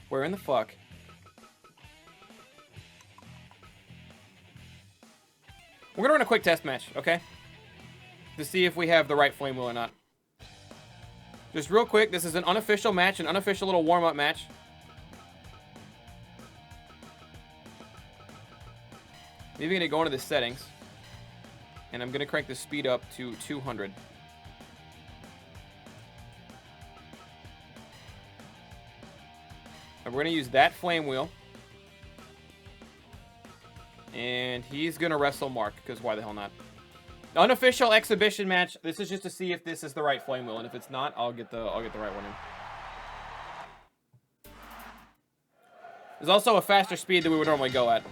Where in the fuck? We're gonna run a quick test match, okay? To see if we have the right flame wheel or not. Just real quick, this is an unofficial match, an unofficial little warm-up match. Maybe I'm gonna go into the settings. And I'm gonna crank the speed up to 200. And we're gonna use that flame wheel. And he's gonna wrestle Mark, because why the hell not? Unofficial exhibition match. This is just to see if this is the right flame wheel, and if it's not, I'll get the right one in. There's also a faster speed than we would normally go at.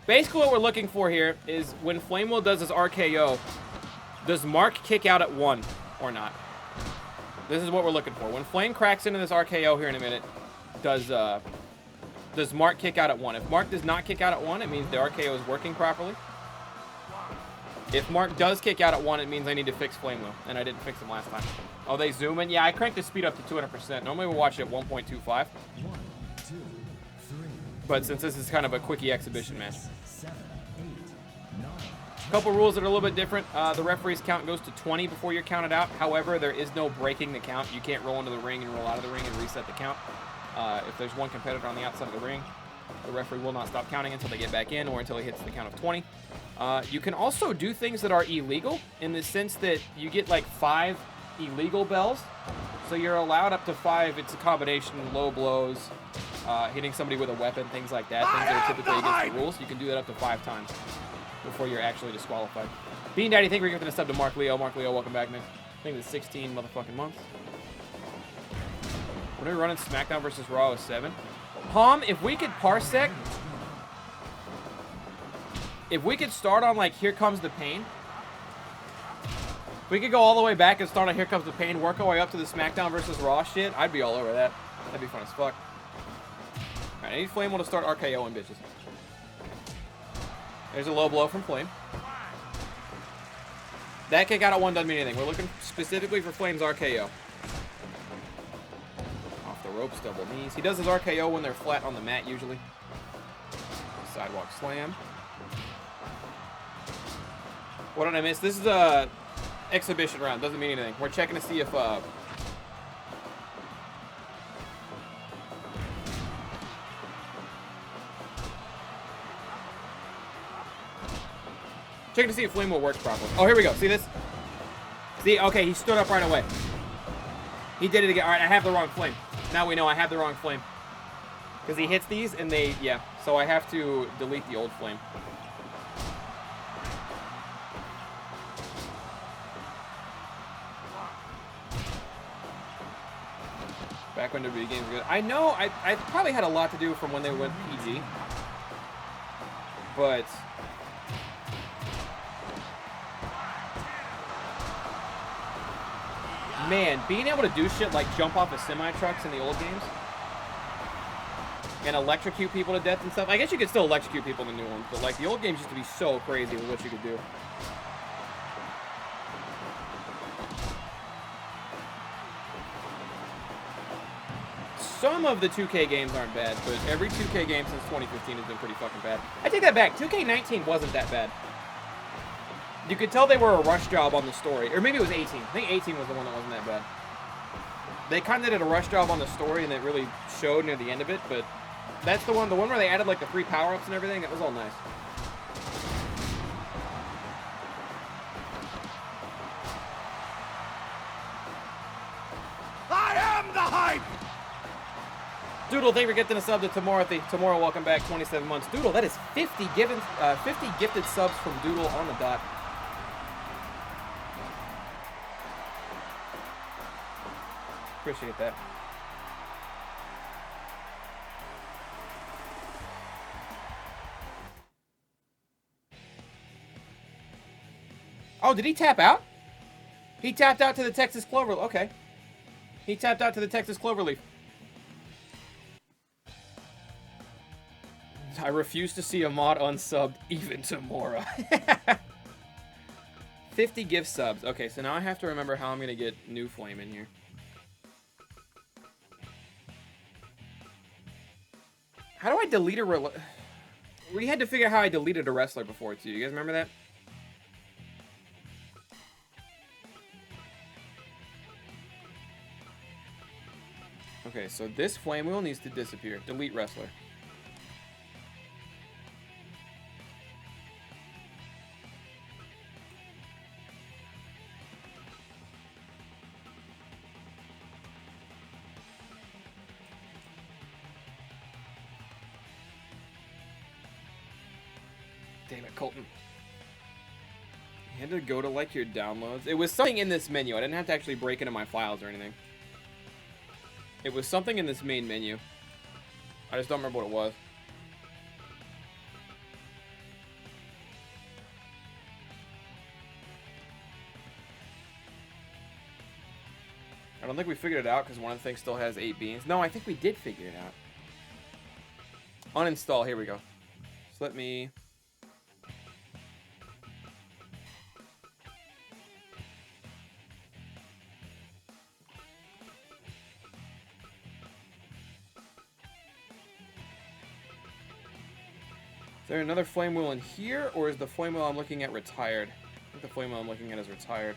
Basically, what we're looking for here is when flame wheel does his RKO, does Mark kick out at 1 or not? This is what we're looking for. When flame cracks into this RKO here in a minute, does Mark kick out at 1? If Mark does not kick out at 1, it means the RKO is working properly. If Mark does kick out at 1, it means I need to fix flame wheel, and I didn't fix him last time. Oh, they zoom in? Yeah, I cranked the speed up to 200%. Normally we watch it at 1.25. But since this is kind of a quickie exhibition match. A couple rules that are a little bit different. The referee's count goes to 20 before you're counted out. However, there is no breaking the count. You can't roll into the ring and roll out of the ring and reset the count. If there's one competitor on the outside of the ring, the referee will not stop counting until they get back in or until he hits the count of 20. You can also do things that are illegal in the sense that you get like 5 illegal bells. So you're allowed up to 5. It's a combination, low blows, hitting somebody with a weapon, things like that. Things that are typically against the rules. You can do that up to 5 times before you're actually disqualified. Bean Daddy, thank you for giving a sub to Mark Leo. Mark Leo, welcome back, man. I think it's 16 motherfucking months. When are we running SmackDown versus Raw 07? Palm, if we could parsec, if we could start on like Here Comes the Pain, if we could go all the way back and start on Here Comes the Pain, work our way up to the SmackDown versus Raw shit, I'd be all over that. That'd be fun as fuck. Alright, I need Flame Wheel to start RKOing bitches. There's a low blow from Flame. That kick out at 1 doesn't mean anything. We're looking specifically for Flame's RKO. Off the ropes, double knees. He does his RKO when they're flat on the mat usually. Sidewalk slam. What did I miss? This is a exhibition round. Doesn't mean anything. We're checking to see if checking to see if Flame Wheel works properly. Oh, here we go. See this? See? Okay, he stood up right away. He did it again. All right, I have the wrong Flame. Now we know I have the wrong Flame. Because he hits these and they, yeah. So I have to delete the old Flame. Back when WWE games were good. I know, I probably had a lot to do from when they went PG. But man, being able to do shit like jump off of semi-trucks in the old games and electrocute people to death and stuff. I guess you could still electrocute people in the new ones, but like the old games used to be so crazy with what you could do. Some of the 2K games aren't bad, but every 2K game since 2015 has been pretty fucking bad. I take that back. 2K19 wasn't that bad. You could tell they were a rush job on the story. Or maybe it was 18. I think 18 was the one that wasn't that bad. They kind of did a rush job on the story, and it really showed near the end of it, but that's the one where they added like the 3 power-ups and everything. That was all nice. I am the hype! Doodle, thank you for getting a sub to Tomorrow. Tomorrow, welcome back, 27 months. Doodle, that is 50 gifted subs from Doodle on the dot. Appreciate that. Oh, did he tap out? He tapped out to the Texas Clover. Okay. He tapped out to the Texas Cloverleaf. I refuse to see a mod unsubbed even tomorrow. 50 gift subs. Okay, so now I have to remember how I'm going to get new Flame in here. How do I delete a... We had to figure out how I deleted a wrestler before, too. You guys remember that? Okay, so this flame wheel needs to disappear. Delete wrestler. Damn it, Colton. You had to go to, like, your downloads. It was something in this menu. I didn't have to actually break into my files or anything. It was something in this main menu. I just don't remember what it was. I don't think we figured it out because one of the things still has 8 beans. No, I think we did figure it out. Uninstall. Here we go. So let me... Is there another flame wheel in here, or is the flame wheel I'm looking at retired? I think the flame wheel I'm looking at is retired.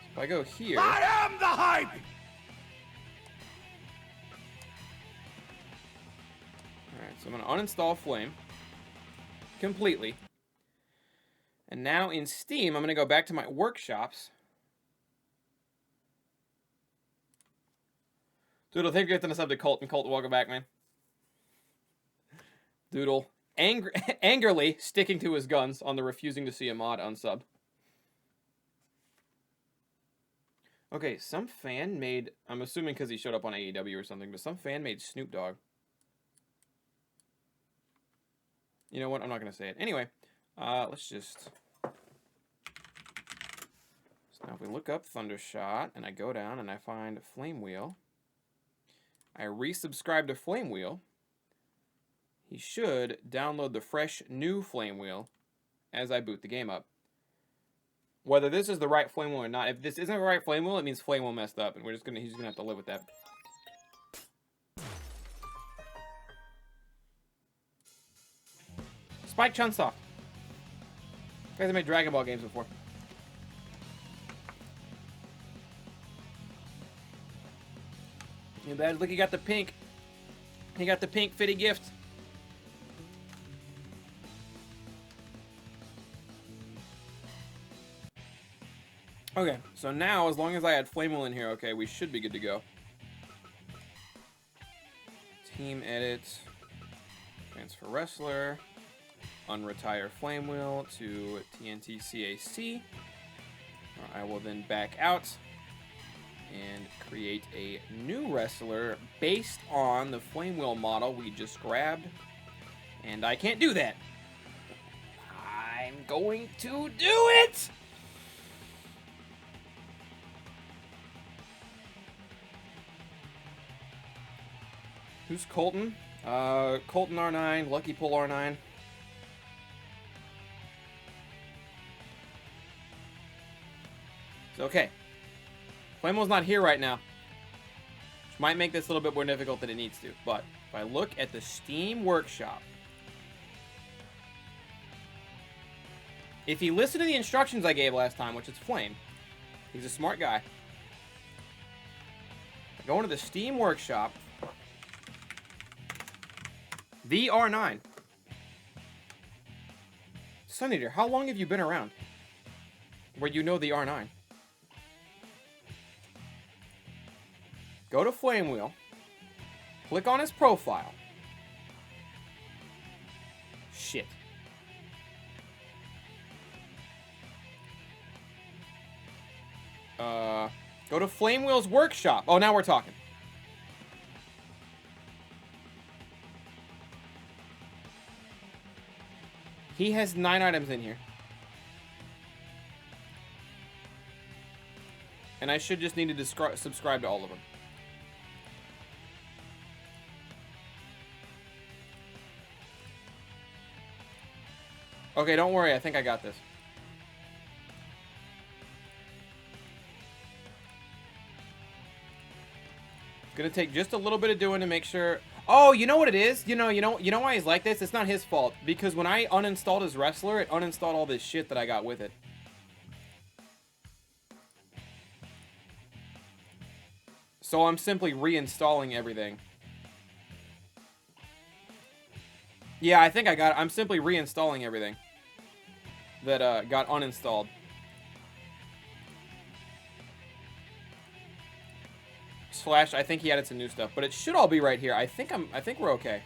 So if I go here... I am the hype! Alright, so I'm going to uninstall Flame. Completely. And now in Steam, I'm going to go back to my workshops. Doodle, thank you for getting us up to Colton. Colton, welcome back, man. Doodle. Angrily sticking to his guns on the refusing to see a mod unsub. Okay, some fan made... I'm assuming because he showed up on AEW or something, but some fan made Snoop Dogg. You know what? I'm not going to say it. Anyway, let's just... So now if we look up Thundershot, and I go down and I find Flame Wheel, I resubscribe to Flame Wheel, he should download the fresh new Flame Wheel as I boot the game up. Whether this is the right Flame Wheel or not, if this isn't the right Flame Wheel, it means Flame Wheel messed up, and he's gonna have to live with that. Spike Chunsoft. You guys have made Dragon Ball games before. Too bad. Look, he got the pink. He got the pink fitty gift. Okay, so now, as long as I had Flame Wheel in here, okay, we should be good to go. Team edit. Transfer wrestler. Unretire Flame Wheel to TNT CAC. I will then back out and create a new wrestler based on the Flame Wheel model we just grabbed. And I can't do that. I'm going to do it! Who's Colton? Colton R9, Lucky Pull R9. It's okay. Flame Wheel's not here right now, which might make this a little bit more difficult than it needs to. But if I look at the Steam Workshop, if he listened to the instructions I gave last time, which is Flame, he's a smart guy. I go into the Steam Workshop. The R9. Sun Eater, how long have you been around where you know the R9? Go to Flame Wheel. Click on his profile. Shit. Go to Flame Wheel's workshop. Oh, now we're talking. He has 9 items in here. And I should just need to subscribe to all of them. Okay, don't worry. I think I got this. It's gonna take just a little bit of doing to make sure. Oh, you know what it is? You know why he's like this? It's not his fault. Because when I uninstalled his wrestler, it uninstalled all this shit that I got with it. So I'm simply reinstalling everything. Yeah, I think I got it. I'm simply reinstalling everything that got uninstalled. Slash, I think he added some new stuff, but it should all be right here. I think we're okay.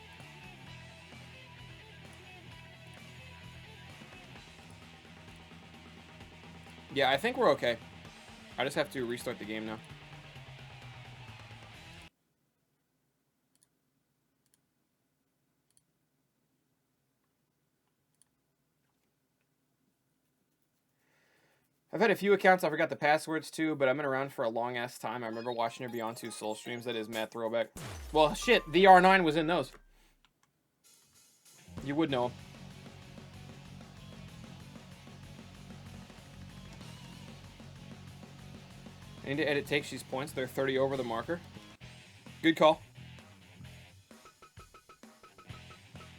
Yeah, I think we're okay. I just have to restart the game now. I've had a few accounts I forgot the passwords to, but I've been around for a long-ass time. I remember watching your Beyond 2 Soul streams. That is mad throwback. Well, shit, the R9 was in those. You would know. I need to edit Take She's points. They're 30 over the marker. Good call.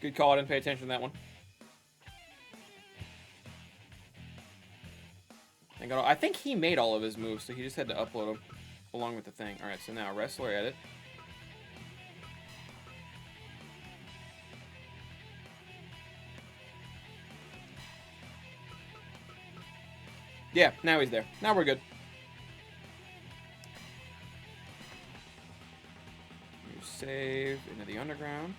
Good call. I didn't pay attention to that one. I think he made all of his moves, so he just had to upload them along with the thing. Alright, so now wrestler edit. Yeah, now he's there. Now we're good. You save into the underground.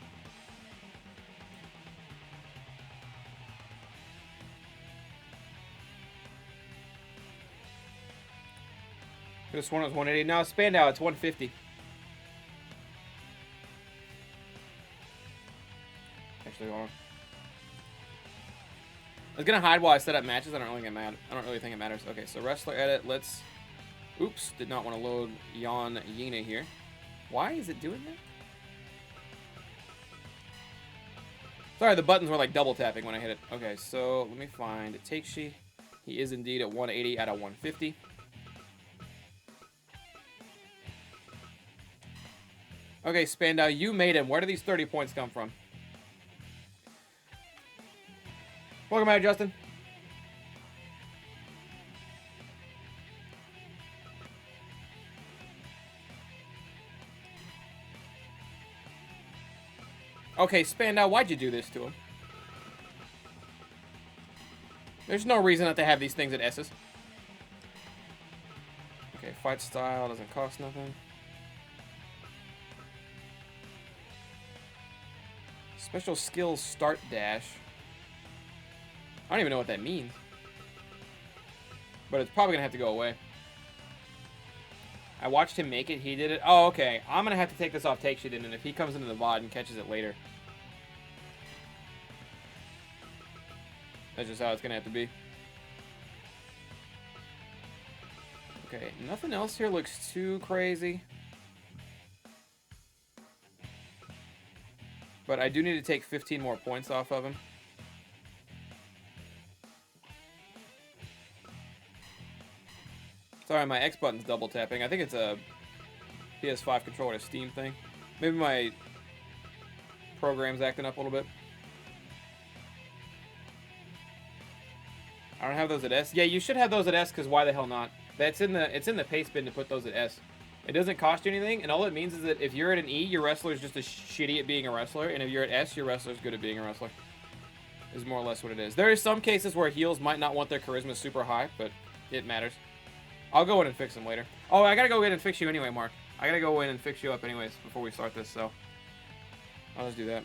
Could have sworn it was 180. Now Spandau, it's 150. Actually, hold on. I was gonna hide while I set up matches. I don't really get mad. I don't really think it matters. Okay, so wrestler edit. Let's. Oops, did not want to load Jan Yena here. Why is it doing that? Sorry, the buttons were like double tapping when I hit it. Okay, so let me find Take She. He is indeed at 180 out of 150. Okay, Spandau, you made him. Where do these 30 points come from? Welcome back, Justin. Okay, Spandau, why'd you do this to him? There's no reason not to have these things at S's. Okay, fight style doesn't cost nothing. Special skills start dash. I don't even know what that means. But it's probably gonna have to go away. I watched him make it, he did it. Oh, okay. I'm gonna have to take this off Take Sheet, and if he comes into the VOD and catches it later. That's just how it's gonna have to be. Okay, nothing else here looks too crazy. But I do need to take 15 more points off of him. Sorry, my X button's double tapping. I think it's a PS5 controller to Steam thing. Maybe my program's acting up a little bit. I don't have those at S. Yeah, you should have those at S, because why the hell not? It's in the paste bin to put those at S. It doesn't cost you anything, and all it means is that if you're at an E, your wrestler's just as shitty at being a wrestler, and if you're at S, your wrestler's good at being a wrestler. Is more or less what it is. There are some cases where heels might not want their charisma super high, but it matters. I'll go in and fix them later. Oh, I gotta go in and fix you anyway, Mark. I gotta go in and fix you up anyways before we start this, so I'll just do that.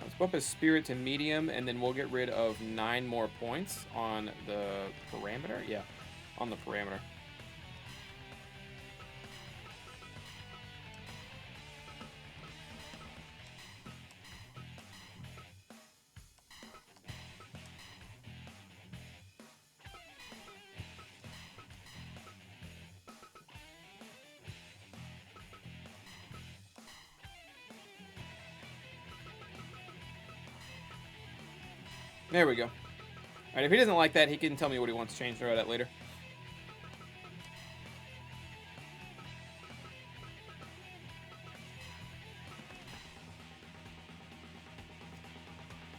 Let's bump his spirit to medium, and then we'll get rid of 9 more points on the parameter. Yeah, on the parameter. There we go. Alright, if he doesn't like that, he can tell me what he wants changed about that later.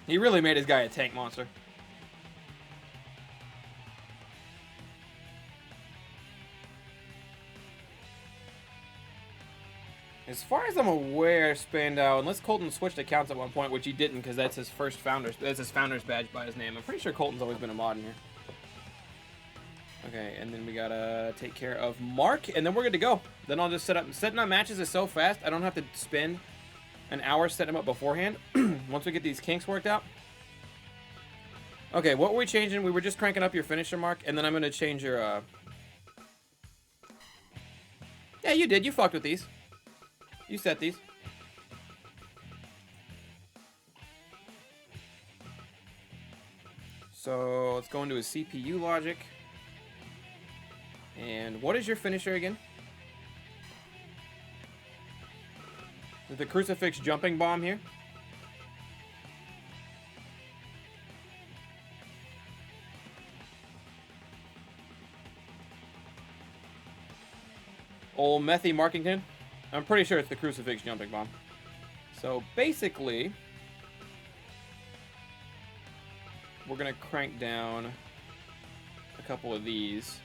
He really made his guy a tank monster. As far as I'm aware, Spandau, unless Colton switched accounts at one point, which he didn't because that's his first founder's, that's his founder's badge by his name. I'm pretty sure Colton's always been a mod in here. Okay, and then we gotta take care of Mark, and then we're good to go. Then I'll just set up. Setting up matches is so fast, I don't have to spend an hour setting them up beforehand. Once we get these kinks worked out. Okay, what were we changing? We were just cranking up your finisher, Mark, and then I'm gonna change your. Yeah, you did. You fucked with these. You set these. So let's go into his CPU logic. And what is your finisher again? Is the crucifix jumping bomb here? Old Methy Markington? I'm pretty sure it's the crucifix jumping bomb. So basically, we're gonna crank down a couple of these.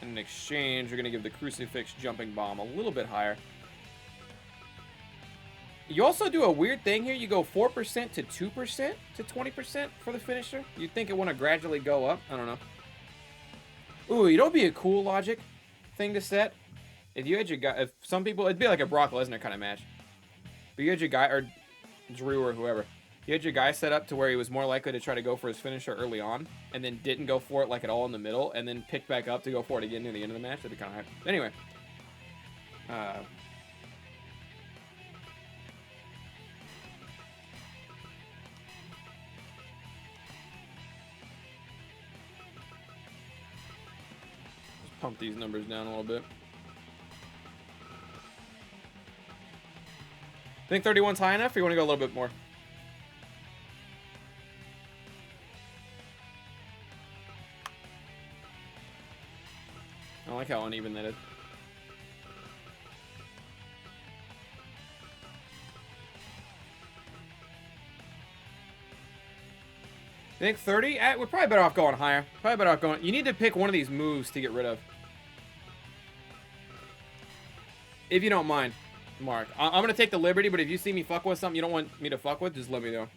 And in exchange, we're gonna give the crucifix jumping bomb a little bit higher. You also do a weird thing here. You go 4% to 2% to 20% for the finisher. You'd think it want to gradually go up. I don't know. Ooh, you know what'd be a cool logic thing to set? If you had your guy, if some people, it'd be like a Brock Lesnar kind of match. But you had your guy, or Drew or whoever, you had your guy set up to where he was more likely to try to go for his finisher early on, and then didn't go for it like at all in the middle, and then picked back up to go for it again near the end of the match. That'd be kind of hype. Anyway. Pump these numbers down a little bit. Think 31's high enough, or you want to go a little bit more? I like how uneven that is. Think 30? We're probably better off going higher. Probably better off going... You need to pick one of these moves to get rid of. If you don't mind, Mark. I'm going to take the liberty, but if you see me fuck with something you don't want me to fuck with, just let me know.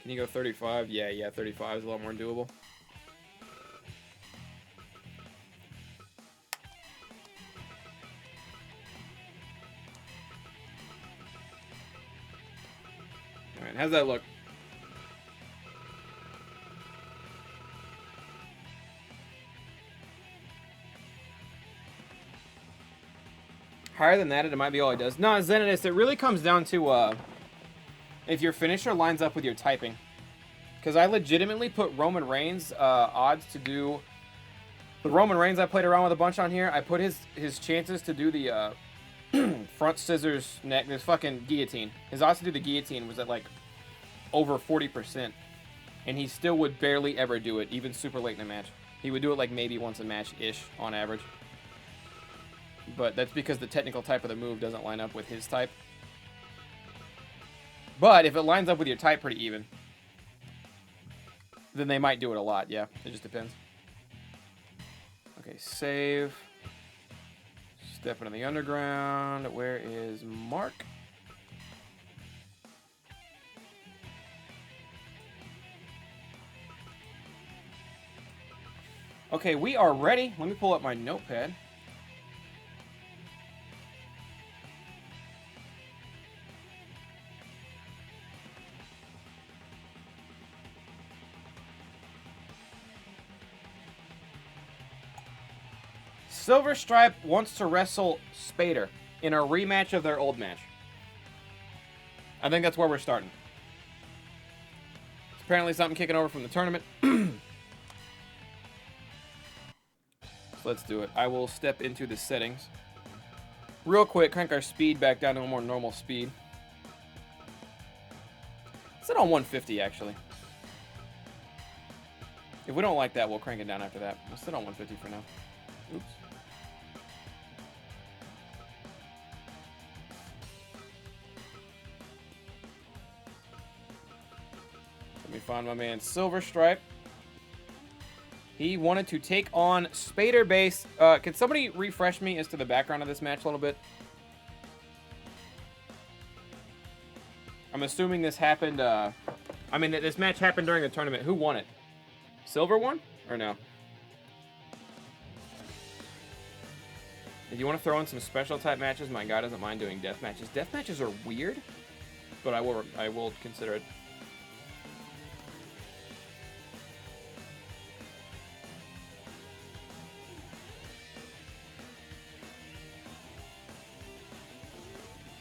Can you go 35? Yeah, 35 is a lot more doable. Alright, how's that look? Higher than that, it might be all it does. No, Zenitist, it really comes down to if your finisher lines up with your typing. Because I legitimately put Roman Reigns odds to do... The Roman Reigns I played around with a bunch on here, I put his chances to do the front scissors neck, this fucking guillotine. His odds to do the guillotine was at like over 40%. And he still would barely ever do it, even super late in a match. He would do it like maybe once a match-ish on average. But that's because the technical type of the move doesn't line up with his type. But if it lines up with your type pretty even, then they might do it a lot. Yeah, it just depends. Okay, save. Step into the underground. Where is Mark? Okay, we are ready. Let me pull up my notepad. Silver Stripe wants to wrestle Spader in a rematch of their old match. I think that's where we're starting. It's apparently something kicking over from the tournament. So let's do it. I will step into the settings. Real quick, crank our speed back down to a more normal speed. Set on 150, actually. If we don't like that, we'll crank it down after that. We'll sit on 150 for now. Oops. Let me find my man Silver Stripe. He wanted to take on Spader Base. Can somebody refresh me as to the background of this match a little bit? I'm assuming this happened, this match happened during the tournament. Who won it? Silver won? Or no? If you want to throw in some special type matches, my guy doesn't mind doing death matches. Death matches are weird, but I will consider it.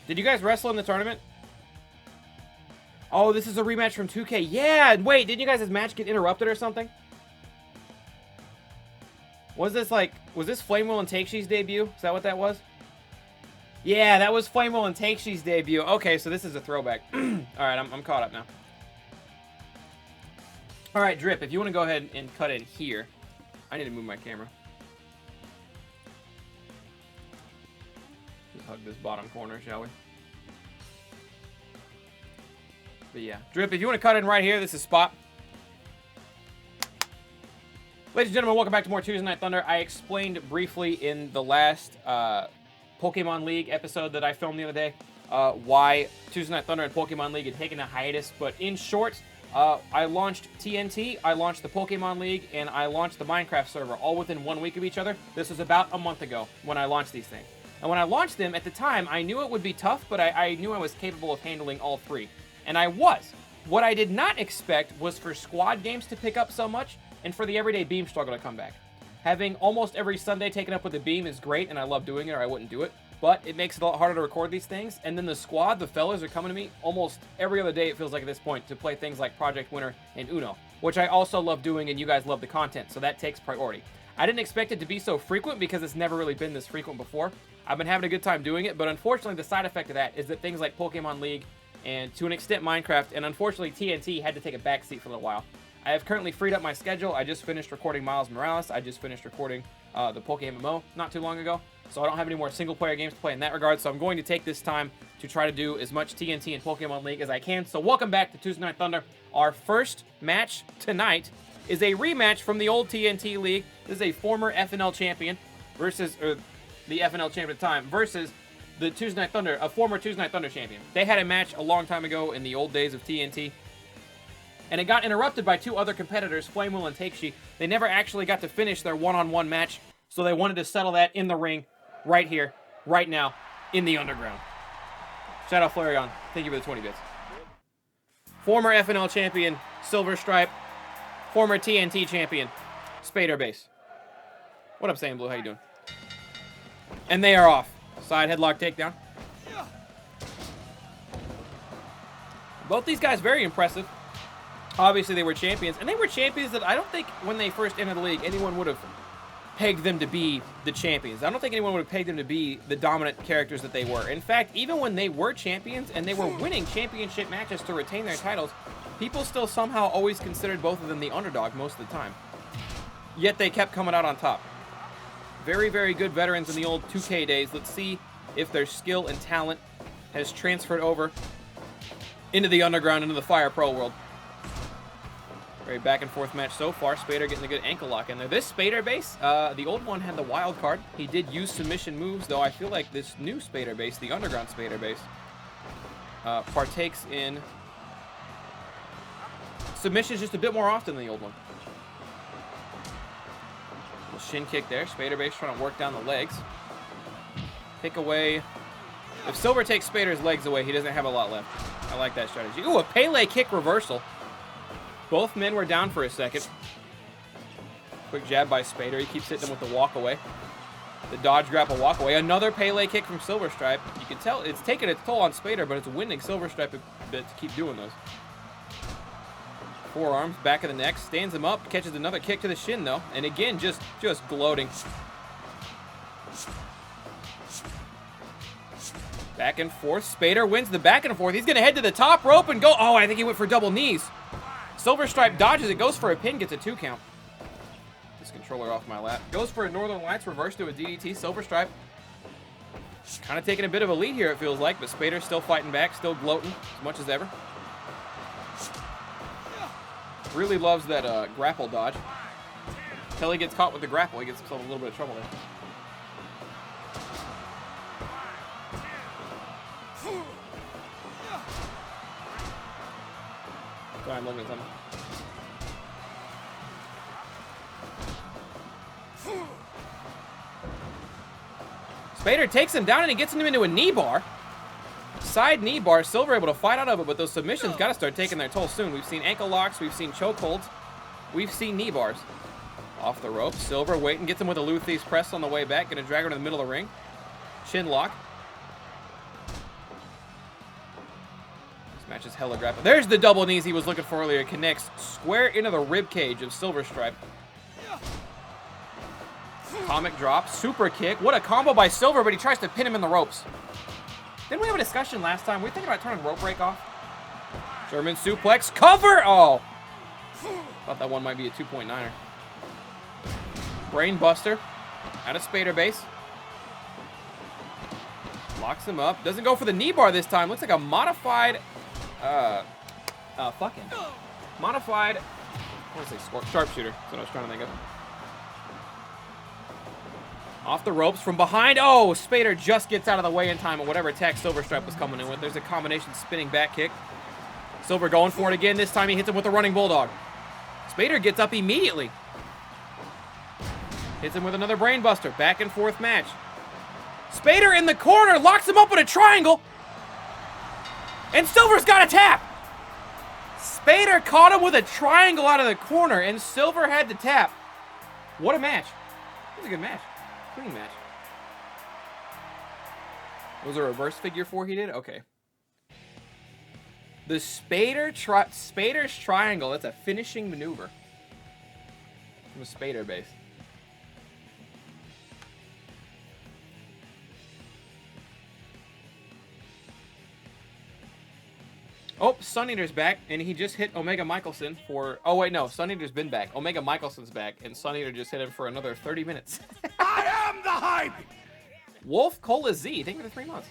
Did you guys wrestle in the tournament? Oh, this is a rematch from 2K. Yeah, wait, didn't you guys' match get interrupted or something? Was this Flame Will and Takeshi's debut? Is that what that was? Yeah, that was Flame Will and Takeshi's debut. Okay, so this is a throwback. Alright, I'm caught up now. Alright, Drip, if you want to go ahead and cut in here. I need to move my camera. Just hug this bottom corner, shall we? But yeah. Drip, if you want to cut in right here, this is Spot. Ladies and gentlemen, welcome back to more Tuesday Night Thunder. I explained briefly in the last Pokemon League episode that I filmed the other day why Tuesday Night Thunder and Pokemon League had taken a hiatus. But in short, I launched TNT, I launched the Pokemon League, and I launched the Minecraft server all within 1 week of each other. This was about a month ago when I launched these things. And when I launched them, at the time, I knew it would be tough, but I knew I was capable of handling all three. And I was. What I did not expect was for squad games to pick up so much, and for the everyday beam struggle to come back. Having almost every Sunday taken up with a beam is great, and I love doing it, or I wouldn't do it. But it makes it a lot harder to record these things. And then the squad, the fellas, are coming to me almost every other day, it feels like at this point, to play things like Project Winter and Uno, which I also love doing, and you guys love the content, so that takes priority. I didn't expect it to be so frequent because it's never really been this frequent before. I've been having a good time doing it, but unfortunately the side effect of that is that things like Pokemon League and to an extent Minecraft, and unfortunately TNT had to take a backseat for a little while. I have currently freed up my schedule. I just finished recording Miles Morales. I just finished recording the PokeMMO not too long ago. So I don't have any more single-player games to play in that regard. So I'm going to take this time to try to do as much TNT and Pokemon League as I can. So welcome back to Tuesday Night Thunder. Our first match tonight is a rematch from the old TNT League. This is a former FNL champion versus, or the FNL champion at the time, versus the Tuesday Night Thunder, a former Tuesday Night Thunder champion. They had a match a long time ago in the old days of TNT. And it got interrupted by two other competitors, Flame Will and Takeshii. They never actually got to finish their one-on-one match, so they wanted to settle that in the ring, right here, right now, in the underground. Shout out Flareon. Thank you for the 20 bits. Former FNL champion, Silver Stripe. Former TNT champion, Spader Base. What up, Saiyan Blue? How you doing? And they are off. Side headlock takedown. Both these guys very impressive. Obviously, they were champions, and they were champions that I don't think when they first entered the league, anyone would have pegged them to be the champions. I don't think anyone would have pegged them to be the dominant characters that they were. In fact, even when they were champions and they were winning championship matches to retain their titles, people still somehow always considered both of them the underdog most of the time. Yet they kept coming out on top. Very, very good veterans in the old 2K days. Let's see if their skill and talent has transferred over into the underground, into the Fire Pro world. Very back and forth match so far. Spader getting a good ankle lock in there. This Spader Base, the old one had the wild card. He did use submission moves, though I feel like this new Spader Base, the underground Spader Base, partakes in submissions just a bit more often than the old one. Little shin kick there. Spader Base trying to work down the legs. Pick away. If Silver takes Spader's legs away, he doesn't have a lot left. I like that strategy. Ooh, a Pele kick reversal. Both men were down for a second. Quick jab by Spader. He keeps hitting them with the walk away. The dodge grapple walk away. Another Pele kick from Silver Stripe. You can tell it's taking its toll on Spader, but it's winning Silver Stripe a bit to keep doing those. Forearms, back of the neck, stands him up, catches another kick to the shin though, and again just gloating. Back and forth. Spader wins the back and forth. He's gonna head to the top rope and go. Oh, I think he went for double knees. Silver Stripe dodges it, goes for a pin, gets a 2 count. This controller off my lap. Goes for a Northern Lights reverse to a DDT. Silver Stripe. Kind of taking a bit of a lead here, it feels like, but Spader's still fighting back, still gloating as much as ever. Really loves that grapple dodge. Until he gets caught with the grapple, he gets himself a little bit of trouble there. Sorry, I'm looking at something. Spader takes him down and he gets him into a knee bar. Side knee bar. Silver able to fight out of it, but those submissions got to start taking their toll soon. We've seen ankle locks. We've seen chokeholds. We've seen knee bars. Off the rope. Silver waiting. Gets him with a Luthie's press on the way back. Going to drag her to the middle of the ring. Chin lock. This match is hella grapple. There's the double knees he was looking for earlier. Connects square into the rib cage of Silver Stripe. Comic drop, super kick. What a combo by Silver, but he tries to pin him in the ropes. Didn't we have a discussion last time? We were thinking about turning rope break off. German suplex, cover! Oh! Thought that one might be a 2.9er. Brain buster. Out of Spader base. Locks him up. Doesn't go for the knee bar this time. Looks like a modified, modified, I want to say sharpshooter. That's what I was trying to think of. Off the ropes from behind. Oh, Spader just gets out of the way in time of whatever attack Silver Stripe was coming in with. There's a combination spinning back kick. Silver going for it again. This time he hits him with the running bulldog. Spader gets up immediately. Hits him with another brain buster. Back and forth match. Spader in the corner locks him up in a triangle. And Silver's got a tap. Spader caught him with a triangle out of the corner and Silver had to tap. What a match. It was a good match. Clean match. Was a reverse figure 4 he did? Okay. The Spader's triangle. That's a finishing maneuver from a Spader base. Oh, Sun Eater's back, and he just hit Omega Michelson for... Oh, wait, no. Sun Eater's been back. Omega Michelson's back, and Sun Eater just hit him for another 30 minutes. I am the hype! Wolf Cola Z. Thank you for the 3 months.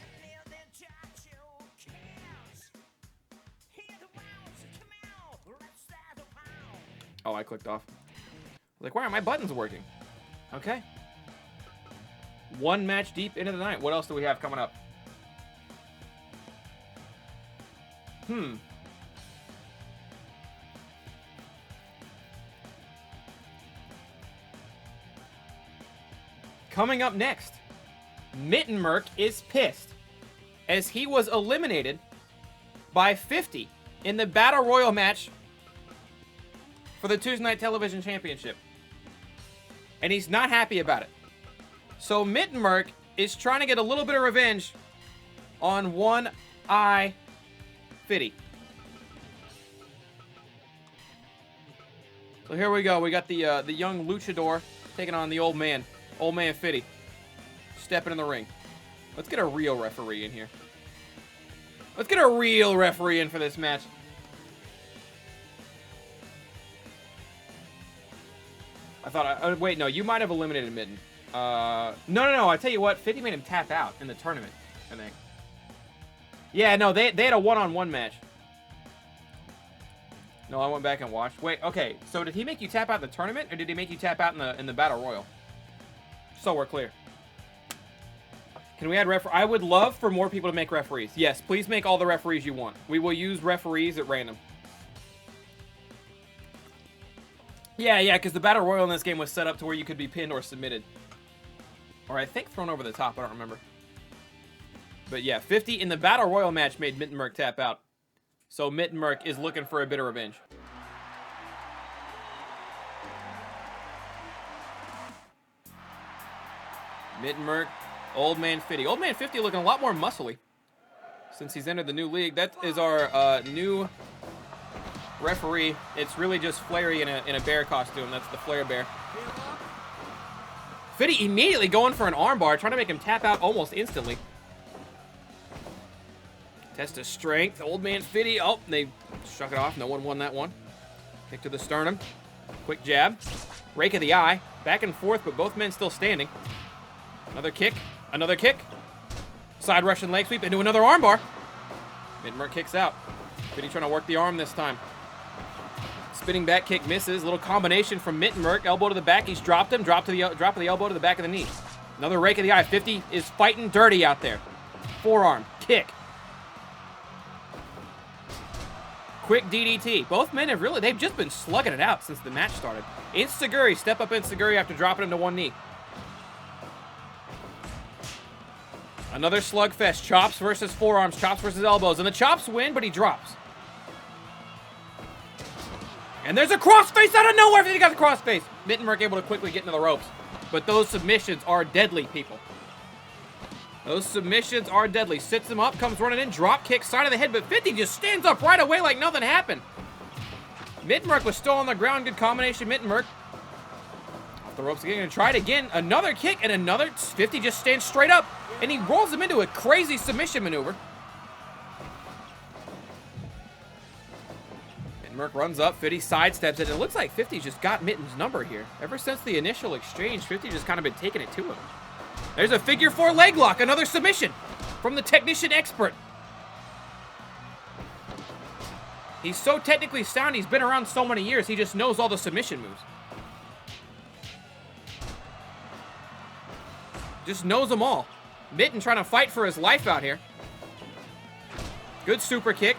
Oh, I clicked off. Like, why aren't my buttons working? Okay. 1 match deep into the night. What else do we have coming up? Coming up next, Mittenmerk is pissed as he was eliminated by 50 in the Battle Royal match for the Tuesday Night Television Championship. And he's not happy about it. So Mittenmerk is trying to get a little bit of revenge on One Eye Fitty. So here we go. We got the young luchador taking on the old man Fitty. Stepping in the ring. Let's get a real referee in here. Let's get a real referee in for this match. I thought, wait, no, you might have eliminated Mitten. No. I tell you what, 50 made him tap out in the tournament, I think. Yeah, no, they had a one-on-one match. No, I went back and watched. Wait, okay, so did he make you tap out in the tournament, or did he make you tap out in the Battle Royal? So we're clear. Can we add I would love for more people to make referees. Yes, please make all the referees you want. We will use referees at random. Yeah, because the Battle Royal in this game was set up to where you could be pinned or submitted. Or I think thrown over the top, I don't remember. But yeah, 50 in the Battle Royal match made Mittenmerk tap out. So Mittenmerk is looking for a bit of revenge. Mittenmerk, Old Man 50. Old Man 50 looking a lot more muscly since he's entered the new league. That is our new referee. It's really just Flary in a bear costume. That's the Flare Bear. Fitty immediately going for an armbar, trying to make him tap out almost instantly. Test of strength. Old Man Fitty. Oh, they struck it off. No one won that one. Kick to the sternum. Quick jab. Rake of the eye. Back and forth, but both men still standing. Another kick. Another kick. Side Russian leg sweep into another armbar. Mittenberg kicks out. 50 trying to work the arm this time. Spinning back kick misses. Little combination from Mittenberg. Elbow to the back. He's dropped him. Drop of the elbow to the back of the knee. Another rake of the eye. 50 is fighting dirty out there. Forearm. Kick. Quick DDT. Both men have they've just been slugging it out since the match started. Enziguri. Step up Enziguri after dropping him to one knee. Another slugfest. Chops versus forearms. Chops versus elbows. And the chops win, but he drops. And there's a crossface out of nowhere. He got the crossface. Mittenberg able to quickly get into the ropes. But those submissions are deadly, people. Those submissions are deadly. Sits him up, comes running in, drop kick, side of the head, but 50 just stands up right away like nothing happened. Mittenberg was still on the ground. Good combination, Mittenberg. Off the ropes again, gonna try it again. Another kick and another. 50 just stands straight up, and he rolls him into a crazy submission maneuver. Mittenberg runs up, 50 sidesteps it. It looks like 50's just got Mitten's number here. Ever since the initial exchange, 50 just kind of been taking it to him. There's a figure 4 leg lock, another submission from the technician expert. He's so technically sound, he's been around so many years, he just knows all the submission moves. Just knows them all. Mitten trying to fight for his life out here. Good super kick.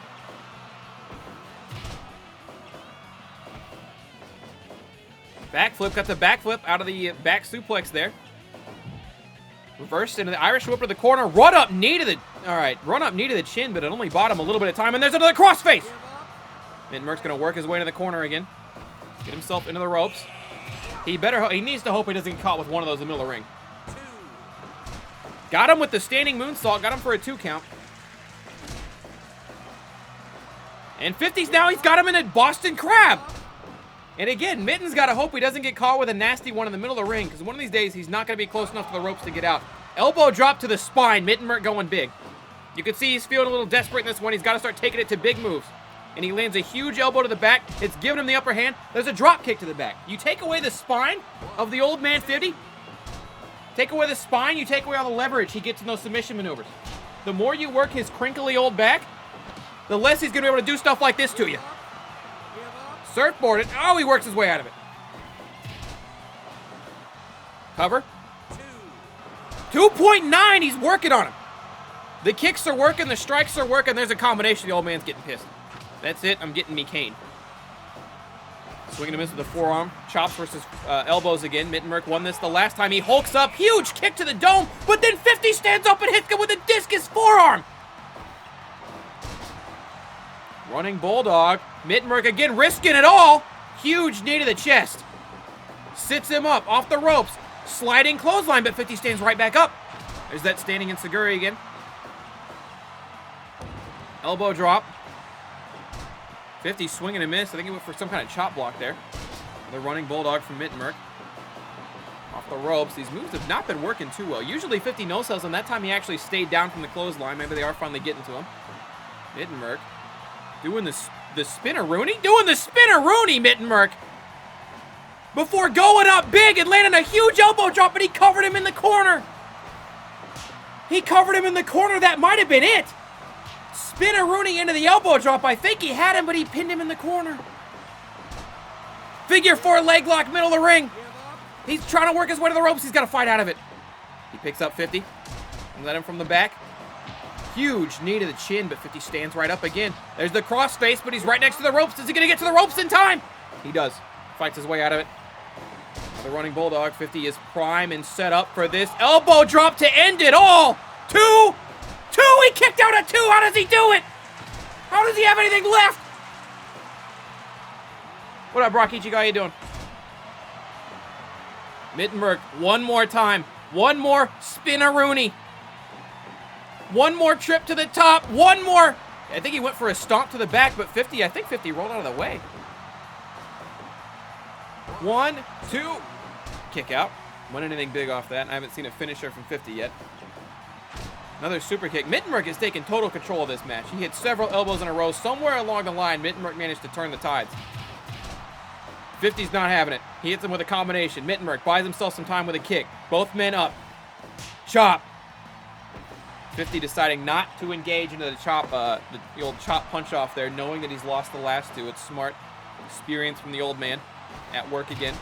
Backflip, got the backflip out of the back suplex there. Reversed into the Irish whip to the corner. Run up knee to the... All right, run up knee to the chin, but it only bought him a little bit of time. And there's another crossface. Mittenberg's going to work his way into the corner again. Get himself into the ropes. He needs to hope he doesn't get caught with one of those in the middle of the ring. Got him with the standing moonsault. Got him for a 2 count. And 50's now, he's got him in a Boston Crab. And again, Mitten's got to hope he doesn't get caught with a nasty one in the middle of the ring, because one of these days, he's not going to be close enough to the ropes to get out. Elbow drop to the spine. Mittenberg going big. You can see he's feeling a little desperate in this one. He's got to start taking it to big moves. And he lands a huge elbow to the back. It's giving him the upper hand. There's a drop kick to the back. You take away the spine of the old man 50. Take away the spine, you take away all the leverage he gets in those submission maneuvers. The more you work his crinkly old back, the less he's going to be able to do stuff like this to you. Surfboarded. Oh, he works his way out of it. Cover. 2.9. He's working on him. The kicks are working. The strikes are working. There's a combination. The old man's getting pissed. That's it. I'm getting me cane. Swinging him into the forearm. Chops versus elbows again. Mittenberg won this the last time. He hulks up. Huge kick to the dome. But then 50 stands up and hits him with a discus forearm. Running Bulldog. Mittenberg again risking it all. Huge knee to the chest. Sits him up off the ropes. Sliding clothesline, but 50 stands right back up. There's that standing Enziguri again. Elbow drop. 50 swinging and miss. I think he went for some kind of chop block there. The running Bulldog from Mittenberg. Off the ropes. These moves have not been working too well. Usually 50 no-sells, and that time he actually stayed down from the clothesline. Maybe they are finally getting to him. Mittenberg doing the spinner-rooney? Doing the spinner-rooney, Mittenberg! Before going up big and landing a huge elbow drop, but he covered him in the corner. He covered him in the corner. That might have been it. Spinner-rooney into the elbow drop. I think he had him, but he pinned him in the corner. Figure 4 leg lock, middle of the ring. He's trying to work his way to the ropes. He's got to fight out of it. He picks up 50. And let him from the back. Huge knee to the chin, but 50 stands right up again. There's the crossface, but he's right next to the ropes. Is he going to get to the ropes in time? He does. Fights his way out of it. The running Bulldog. 50 is prime and set up for this elbow drop to end it all. 2. He kicked out at 2. How does he do it? How does he have anything left? What up, Brock Ichigo? How you doing? Mittenberg, one more time. One more spin-a-rooney. One more trip to the top. One more. I think he went for a stomp to the back, but 50, I think 50 rolled out of the way. 1, 2. Kick out. Wasn't anything big off that. I haven't seen a finisher from 50 yet. Another super kick. Mittenberg has taken total control of this match. He hit several elbows in a row. Somewhere along the line, Mittenberg managed to turn the tides. 50's not having it. He hits him with a combination. Mittenberg buys himself some time with a kick. Both men up. Chop. 50 deciding not to engage into the chop, the old chop punch off there, knowing that he's lost the last two. It's smart. Experience from the old man at work again.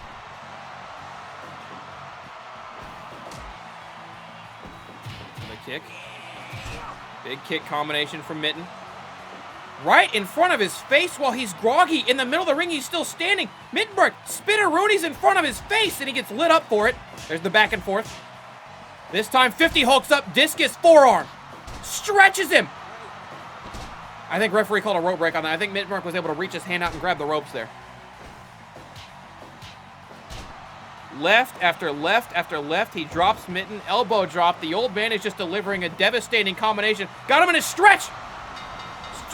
The kick. Big kick combination from Mitten. Right in front of his face while he's groggy. In the middle of the ring, he's still standing. Mittenberg, Spinner-Rooney's in front of his face, and he gets lit up for it. There's the back and forth. This time, 50 hulks up, discus forearm. Stretches him. I think referee called a rope break on that. I think Mittenberg was able to reach his hand out and grab the ropes there. Left after left after left. He drops Mitten. Elbow drop. The old man is just delivering a devastating combination. Got him in a stretch.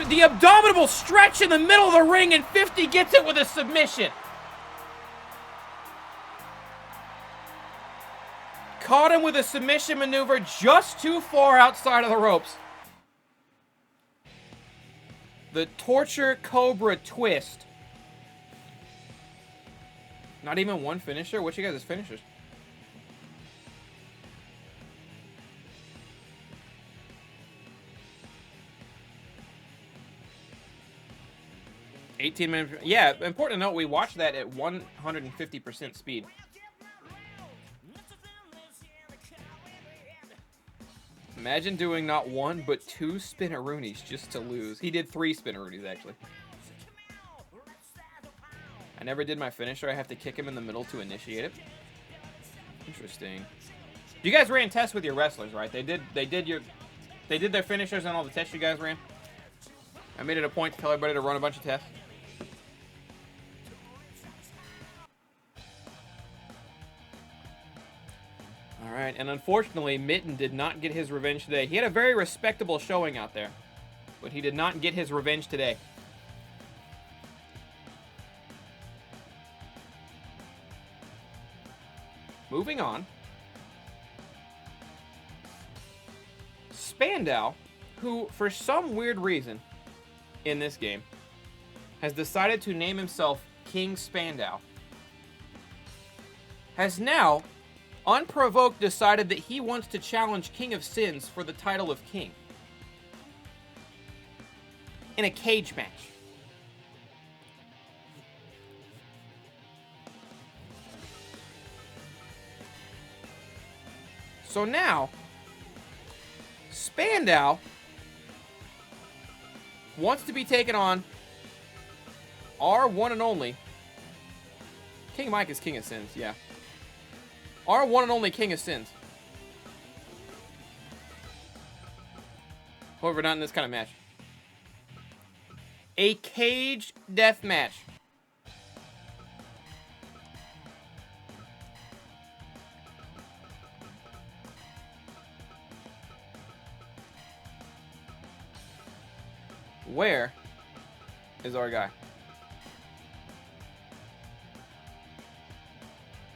The abdominal stretch in the middle of the ring, and 50 gets it with a submission. Caught him with a submission maneuver just too far outside of the ropes. The torture cobra twist. Not even one finisher? What you guys' finishers? $18 Yeah, important to note, we watched that at 150% speed. Imagine doing not one, but 2 Spinner-Roonies just to lose. He did 3 Spinner-Roonies, actually. I never did my finisher. I have to kick him in the middle to initiate it. Interesting. You guys ran tests with your wrestlers, right? They did their finishers and all the tests you guys ran. I made it a point to tell everybody to run a bunch of tests. All right, and unfortunately, Mitten did not get his revenge today. He had a very respectable showing out there, but he did not get his revenge today. Moving on. Spandau, who, for some weird reason in this game, has decided to name himself King Spandau, has now, unprovoked, decided that he wants to challenge King of Sins for the title of King in a cage match. So now, Spandau wants to be taken on our one and only King Mike is King of Sins, yeah. Our one and only King of Sins. However, not in this kind of match. A cage death match. Where is our guy?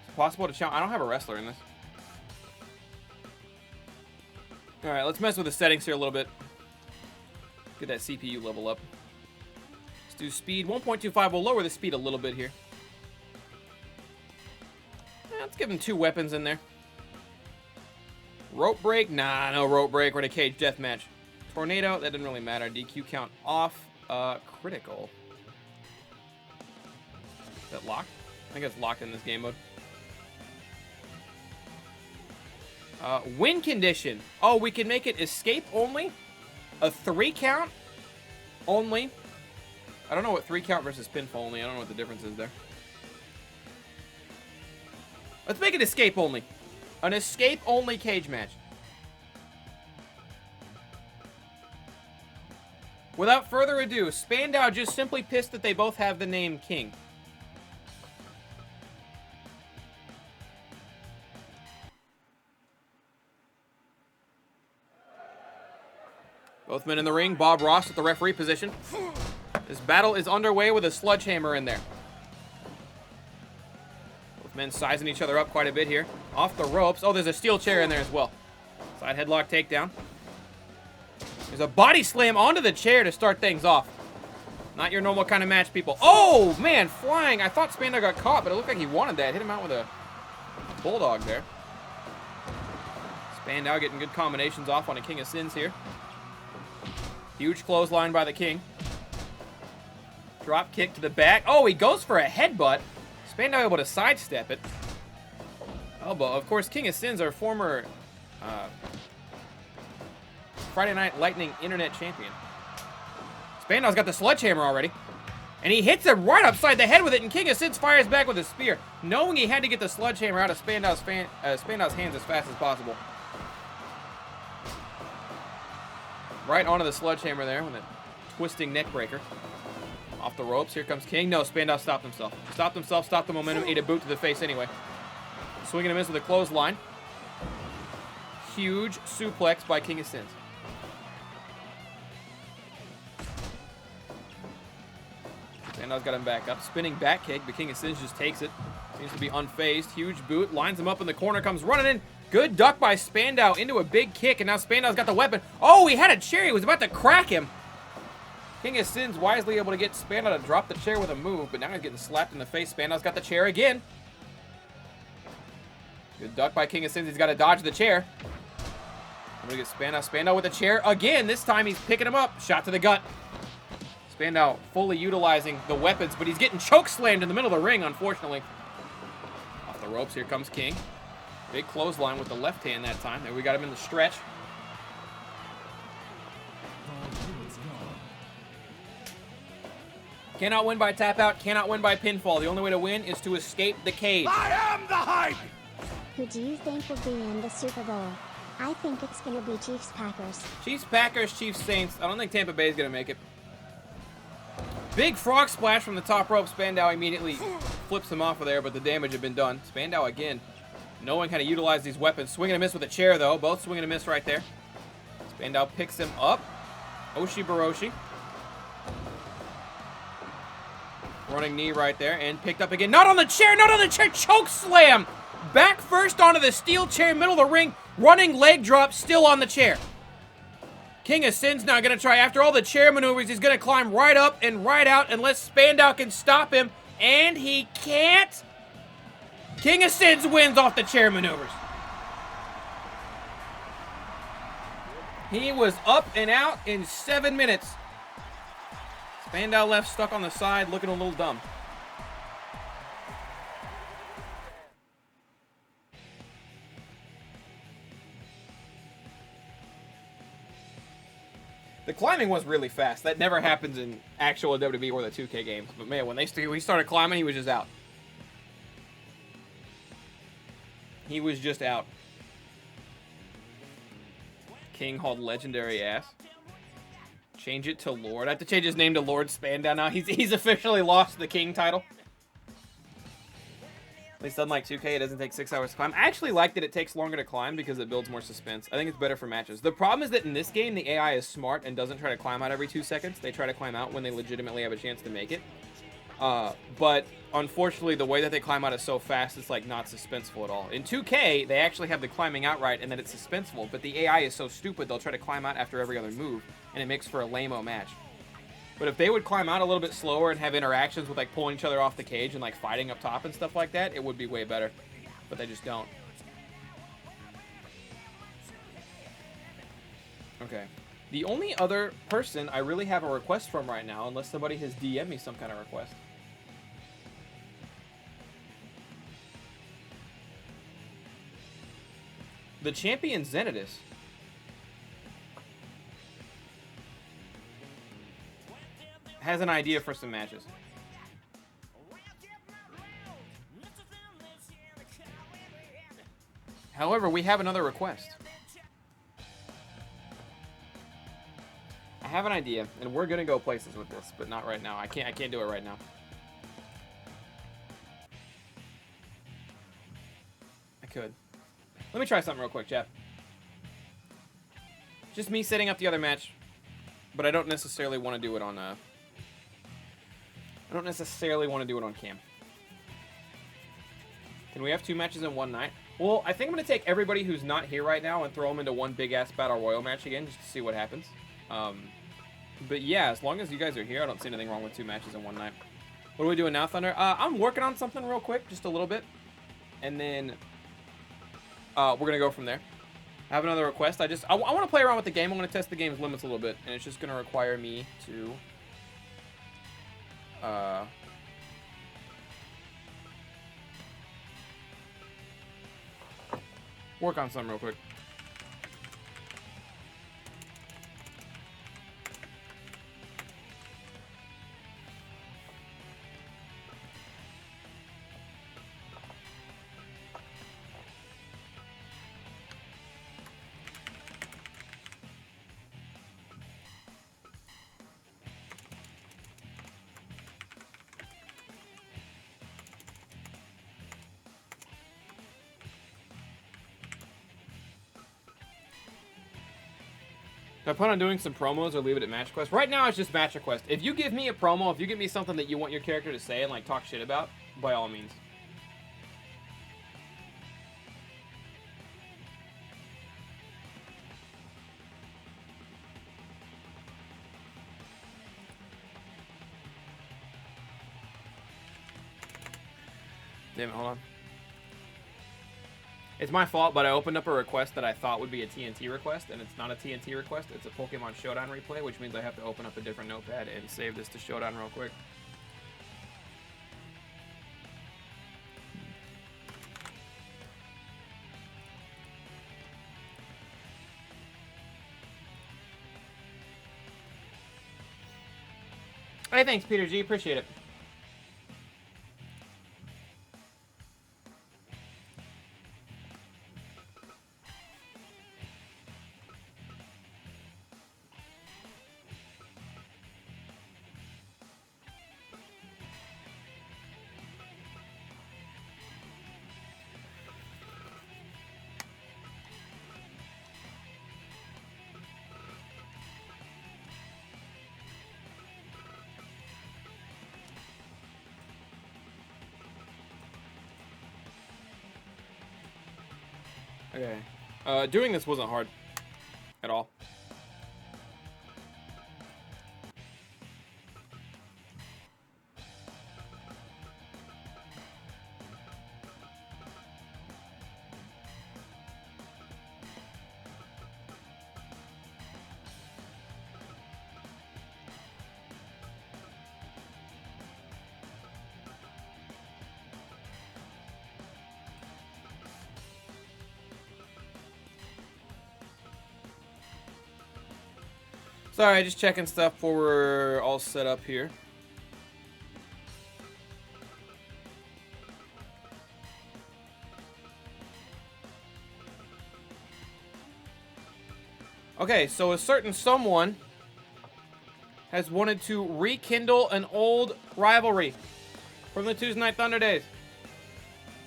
It's possible to challenge. I don't have a wrestler in this. Alright, let's mess with the settings here a little bit. Get that CPU level up. Let's do speed 1.25. We'll lower the speed a little bit here. Let's give him 2 weapons in there. Rope break? Nah, no rope break. We're in a cage death match. Tornado, that didn't really matter. DQ count off. Critical. Is that locked? I think it's locked in this game mode. Win condition. Oh, we can make it escape only. A 3 count only. I don't know what 3 count versus pinfall only. I don't know what the difference is there. Let's make it escape only. An escape only cage match. Without further ado, Spandau just simply pissed that they both have the name King. Both men in the ring. Bob Ross at the referee position. This battle is underway with a sledgehammer in there. Both men sizing each other up quite a bit here. Off the ropes. Oh, there's a steel chair in there as well. Side headlock takedown. There's a body slam onto the chair to start things off. Not your normal kind of match, people. Oh, man, flying. I thought Spandau got caught, but it looked like he wanted that. Hit him out with a bulldog there. Spandau getting good combinations off on a King of Sins here. Huge clothesline by the King. Drop kick to the back. Oh, he goes for a headbutt. Spandau able to sidestep it. Elbow. Of course, King of Sins, our former Friday Night Lightning Internet Champion. Spandau's got the sledgehammer already. And he hits him right upside the head with it, and King of Sins fires back with a spear, knowing he had to get the sledgehammer out of Spandau's hands as fast as possible. Right onto the sledgehammer there with a twisting neck breaker. Off the ropes. Here comes King. No, Spandau stopped himself. Stopped himself, stopped the momentum, ate a boot to the face anyway. Swinging a miss with a clothesline. Huge suplex by King of Sins. Spandau's got him back up. Spinning back kick, but King of Sins just takes it. Seems to be unfazed. Huge boot. Lines him up in the corner. Comes running in. Good duck by Spandau into a big kick. And now Spandau's got the weapon. Oh, he had a chair. He was about to crack him. King of Sins wisely able to get Spandau to drop the chair with a move. But now he's getting slapped in the face. Spandau's got the chair again. Good duck by King of Sins. He's got to dodge the chair. I'm going to get Spandau. Spandau with the chair again. This time he's picking him up. Shot to the gut. Spandau fully utilizing the weapons, but he's getting choke slammed in the middle of the ring, unfortunately. Off the ropes, here comes King. Big clothesline with the left hand that time. There we got him in the stretch. Cannot win by tap out, cannot win by pinfall. The only way to win is to escape the cage. I am the hype! Who do you think will be in the Super Bowl? I think it's going to be Chiefs-Packers. Chiefs-Packers, Chiefs-Saints. I don't think Tampa Bay is going to make it. Big frog splash from the top rope. Spandau immediately flips him off of there, but the damage had been done. Spandau again, knowing how to utilize these weapons. Swing and a miss with a chair, though. Both swing and a miss right there. Spandau picks him up. Oshi Baroshi. Running knee right there, and picked up again. Not on the chair, not on the chair. Choke slam. Back first onto the steel chair, middle of the ring. Running leg drop, still on the chair. King of Sins now going to try, after all the chair maneuvers, he's going to climb right up and right out unless Spandau can stop him, and he can't. King of Sins wins off the chair maneuvers. He was up and out in 7 minutes. Spandau left stuck on the side, looking a little dumb. The climbing was really fast. That never happens in actual WWE or the 2K games. But man, when he started climbing, he was just out. He was just out. King hauled legendary ass. Change it to Lord. I have to change his name to Lord Spandau now. He's officially lost the King title. At least unlike 2K, it doesn't take 6 hours to climb. I actually like that it takes longer to climb because it builds more suspense. I think it's better for matches. The problem is that in this game, the AI is smart and doesn't try to climb out every 2 seconds. They try to climb out when they legitimately have a chance to make it. But unfortunately, the way that they climb out is so fast, it's like not suspenseful at all. In 2K, they actually have the climbing out right and then it's suspenseful, but the AI is so stupid, they'll try to climb out after every other move, and it makes for a lame-o match. But if they would climb out a little bit slower and have interactions with like pulling each other off the cage and like fighting up top and stuff like that, it would be way better. But they just don't. Okay. The only other person I really have a request from right now, unless somebody has DM'd me some kind of request. The champion Zenidus has an idea for some matches. However, we have another request. I have an idea, and we're gonna go places with this, but not right now. I can't do it right now. I could. Let me try something real quick, chat. Just me setting up the other match, but I don't necessarily want to do it on I don't necessarily want to do it on cam. Can we have 2 matches in one night? Well, I think I'm going to take everybody who's not here right now and throw them into one big-ass Battle Royal match again just to see what happens. But yeah, as long as you guys are here, I don't see anything wrong with 2 matches in one night. What are we doing now, Thunder? I'm working on something real quick, just a little bit. And then we're going to go from there. I have another request. I want to play around with the game. I want to test the game's limits a little bit. And it's just going to require me to... work on something real quick. Do I plan on doing some promos or leave it at Match Quest? Right now, it's just Match Quest. If you give me a promo, if you give me something that you want your character to say and like talk shit about, by all means. Damn it, hold on. It's my fault, but I opened up a request that I thought would be a TNT request, and it's not a TNT request. It's a Pokemon Showdown replay, which means I have to open up a different notepad and save this to Showdown real quick. Hey, thanks, Peter G. Appreciate it. Okay. Doing this wasn't hard at all. Sorry, just checking stuff before we're all set up here. Okay, so a certain someone has wanted to rekindle an old rivalry from the Tuesday Night Thunder days.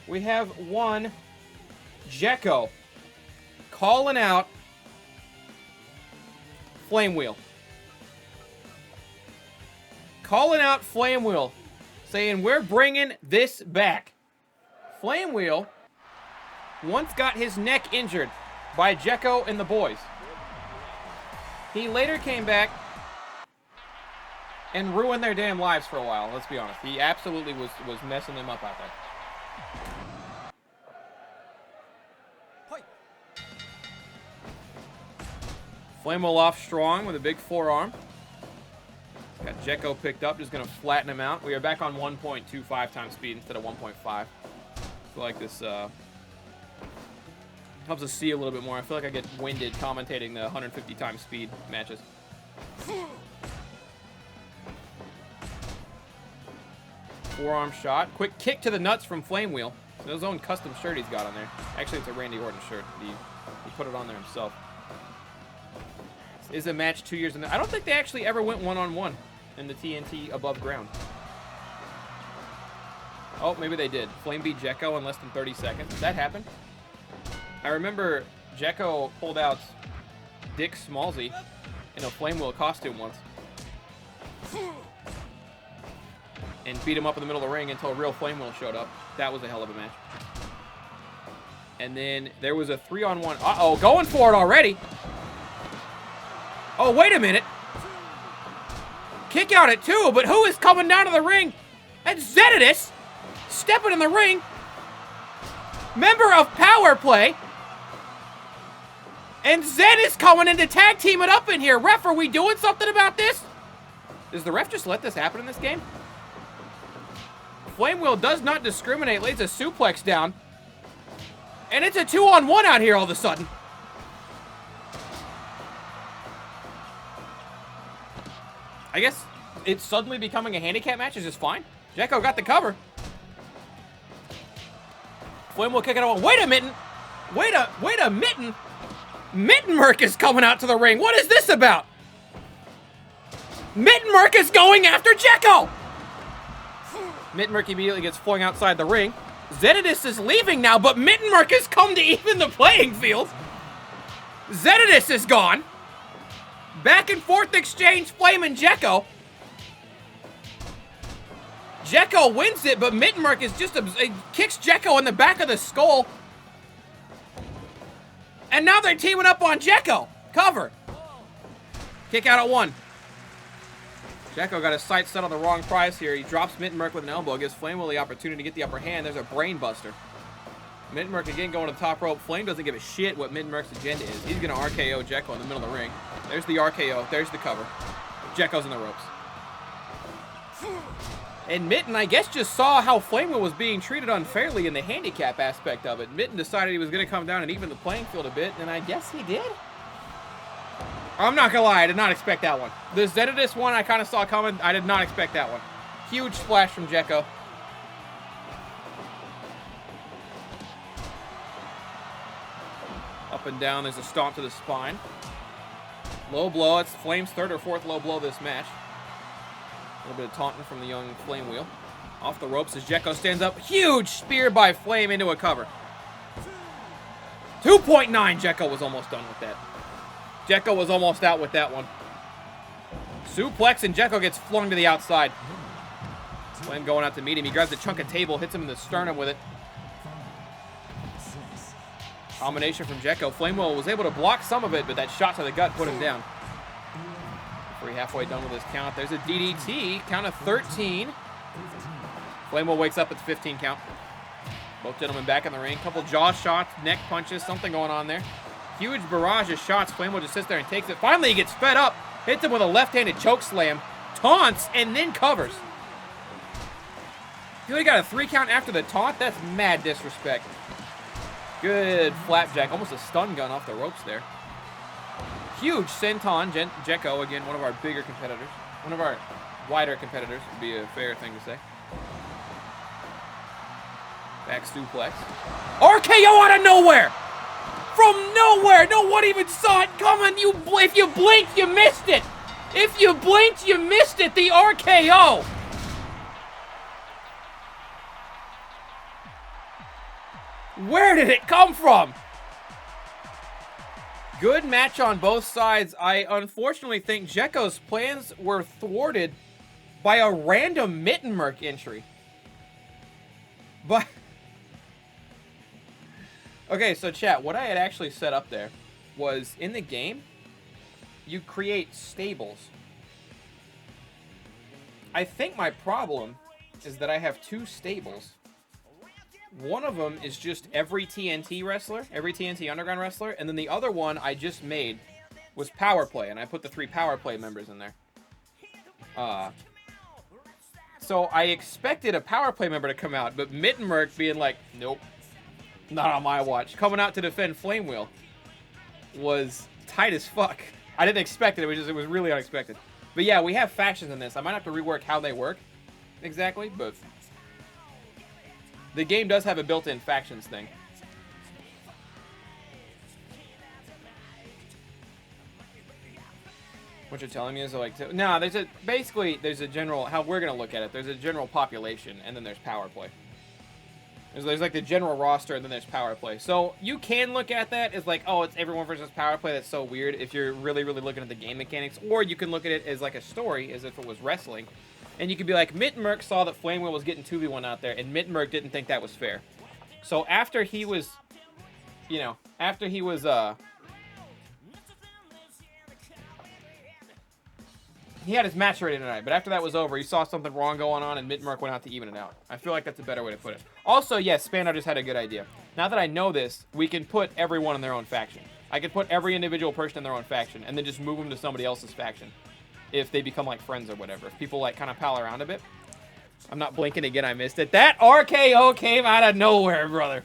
We have one Jekko calling out Flame Wheel. Calling out Flame Wheel, saying we're bringing this back. Flame Wheel once got his neck injured by Jekko and the boys. He later came back and ruined their damn lives for a while, let's be honest. He absolutely was messing them up out there. Flame Wheel off strong with a big forearm. Got Jekko picked up, just going to flatten him out. We are back on 1.25 times speed instead of 1.5. I feel like this helps us see a little bit more. I feel like I get winded commentating the 150 times speed matches. Forearm shot. Quick kick to the nuts from Flame Wheel. It's his own custom shirt he's got on there. Actually, it's a Randy Orton shirt. He put it on there himself. This is a match 2 years in. I don't think they actually ever went one-on-one in the TNT above ground. Oh, maybe they did. Flame beat Jekko in less than 30 seconds. Did that happen? I remember Jekko pulled out Dick Smallsy in a Flame Wheel costume once. And beat him up in the middle of the ring until a real Flame Wheel showed up. That was a hell of a match. And then there was a 3-on-1. Uh-oh, going for it already. Oh, wait a minute. Kick out at 2, but who is coming down to the ring? That's Zenidus stepping in the ring. Member of Power Play. And Zen is coming in to tag team it up in here. Ref, are we doing something about this? Does the ref just let this happen in this game? Flame Wheel does not discriminate, lays a suplex down. And it's a 2-on-1 out here all of a sudden. I guess it's suddenly becoming a handicap match is just fine. Jekko got the cover. Flame will kick it out. Wait a minute. Wait a mitten. Mittenmerk is coming out to the ring. What is this about? Mittenmerk is going after Jekko. Mittenmerk immediately gets flung outside the ring. Zenidus is leaving now, but Mittenmerk has come to even the playing field. Zenidus is gone. Back and forth exchange, Flame and Jekko. Jekko wins it, but Mittenmerk is just kicks Jekko in the back of the skull. And now they're teaming up on Jekko. Cover. Kick out at 1. Jekko got his sights set on the wrong prize here. He drops Mittenmerk with an elbow. Gives Flamewell the opportunity to get the upper hand. There's a brain buster. Mittenmerk again going to the top rope. Flame doesn't give a shit what Mittenmerk's agenda is. He's going to RKO Jekko in the middle of the ring. There's the RKO. There's the cover. Jekko's in the ropes. And Mitten, I guess, just saw how Flamewell was being treated unfairly in the handicap aspect of it. Mitten decided he was going to come down and even the playing field a bit, and I guess he did. I'm not going to lie, I did not expect that one. The Zenidus one I kind of saw coming. I did not expect that one. Huge splash from Jekko. Up and down, there's a stomp to the spine. Low blow, it's Flame's 3rd or 4th low blow this match. A little bit of taunting from the young Flame Wheel. Off the ropes as Jekko stands up. Huge spear by Flame into a cover. 2.9. Jekko was almost done with that. Jekko was almost out with that one. Suplex and Jekko gets flung to the outside. Flame going out to meet him. He grabs a chunk of table, hits him in the sternum with it. Combination from Jekko. Flamewell was able to block some of it, but that shot to the gut put him down. Referee halfway done with his count. There's a DDT. Count of 13. Flamewell wakes up at the 15 count. Both gentlemen back in the ring. Couple jaw shots, neck punches, something going on there. Huge barrage of shots. Flamewell just sits there and takes it. Finally, he gets fed up. Hits him with a left-handed choke slam. Taunts, and then covers. You only got a 3 count after the taunt? That's mad disrespect. Good flapjack. Almost a stun gun off the ropes there. Huge senton. Jekko, again, one of our bigger competitors. One of our wider competitors would be a fair thing to say. Back suplex. RKO out of nowhere! From nowhere! No one even saw it coming! If you blinked, you missed it! If you blinked, you missed it! The RKO! Where did it come from? Good match on both sides. I unfortunately think Jekko's plans were thwarted by a random Mittenmerk entry. But okay, so chat, what I had actually set up there was in the game, you create stables. I think my problem is that I have 2 stables. One of them is just every TNT wrestler, every TNT Underground wrestler, and then the other one I just made was Power Play, and I put the 3 Power Play members in there. So I expected a Power Play member to come out, but Mittenmerk being like, nope, not on my watch. Coming out to defend Flame Wheel was tight as fuck. I didn't expect it. It was really unexpected. But yeah, we have factions in this. I might have to rework how they work exactly, but the game does have a built-in factions thing. What you're telling me is like, no, there's a general, how we're gonna look at it. There's a general population, and then there's power play. There's like the general roster, and then there's power play. So you can look at that as like, oh, it's everyone versus power play. That's so weird if you're really, really looking at the game mechanics. Or you can look at it as like a story, as if it was wrestling. And you could be like, Mittenmerk saw that Flame Wheel was getting 2v1 out there, and Mittenmerk didn't think that was fair. So after he was, he had his match ready tonight, but after that was over, he saw something wrong going on, and Midmerk went out to even it out. I feel like that's a better way to put it. Also, yes, Spano just had a good idea. Now that I know this, we can put everyone in their own faction. I could put every individual person in their own faction, and then just move them to somebody else's faction if they become, like, friends or whatever. If people, like, kind of pal around a bit. I'm not blinking again, I missed it. That RKO came out of nowhere, brother.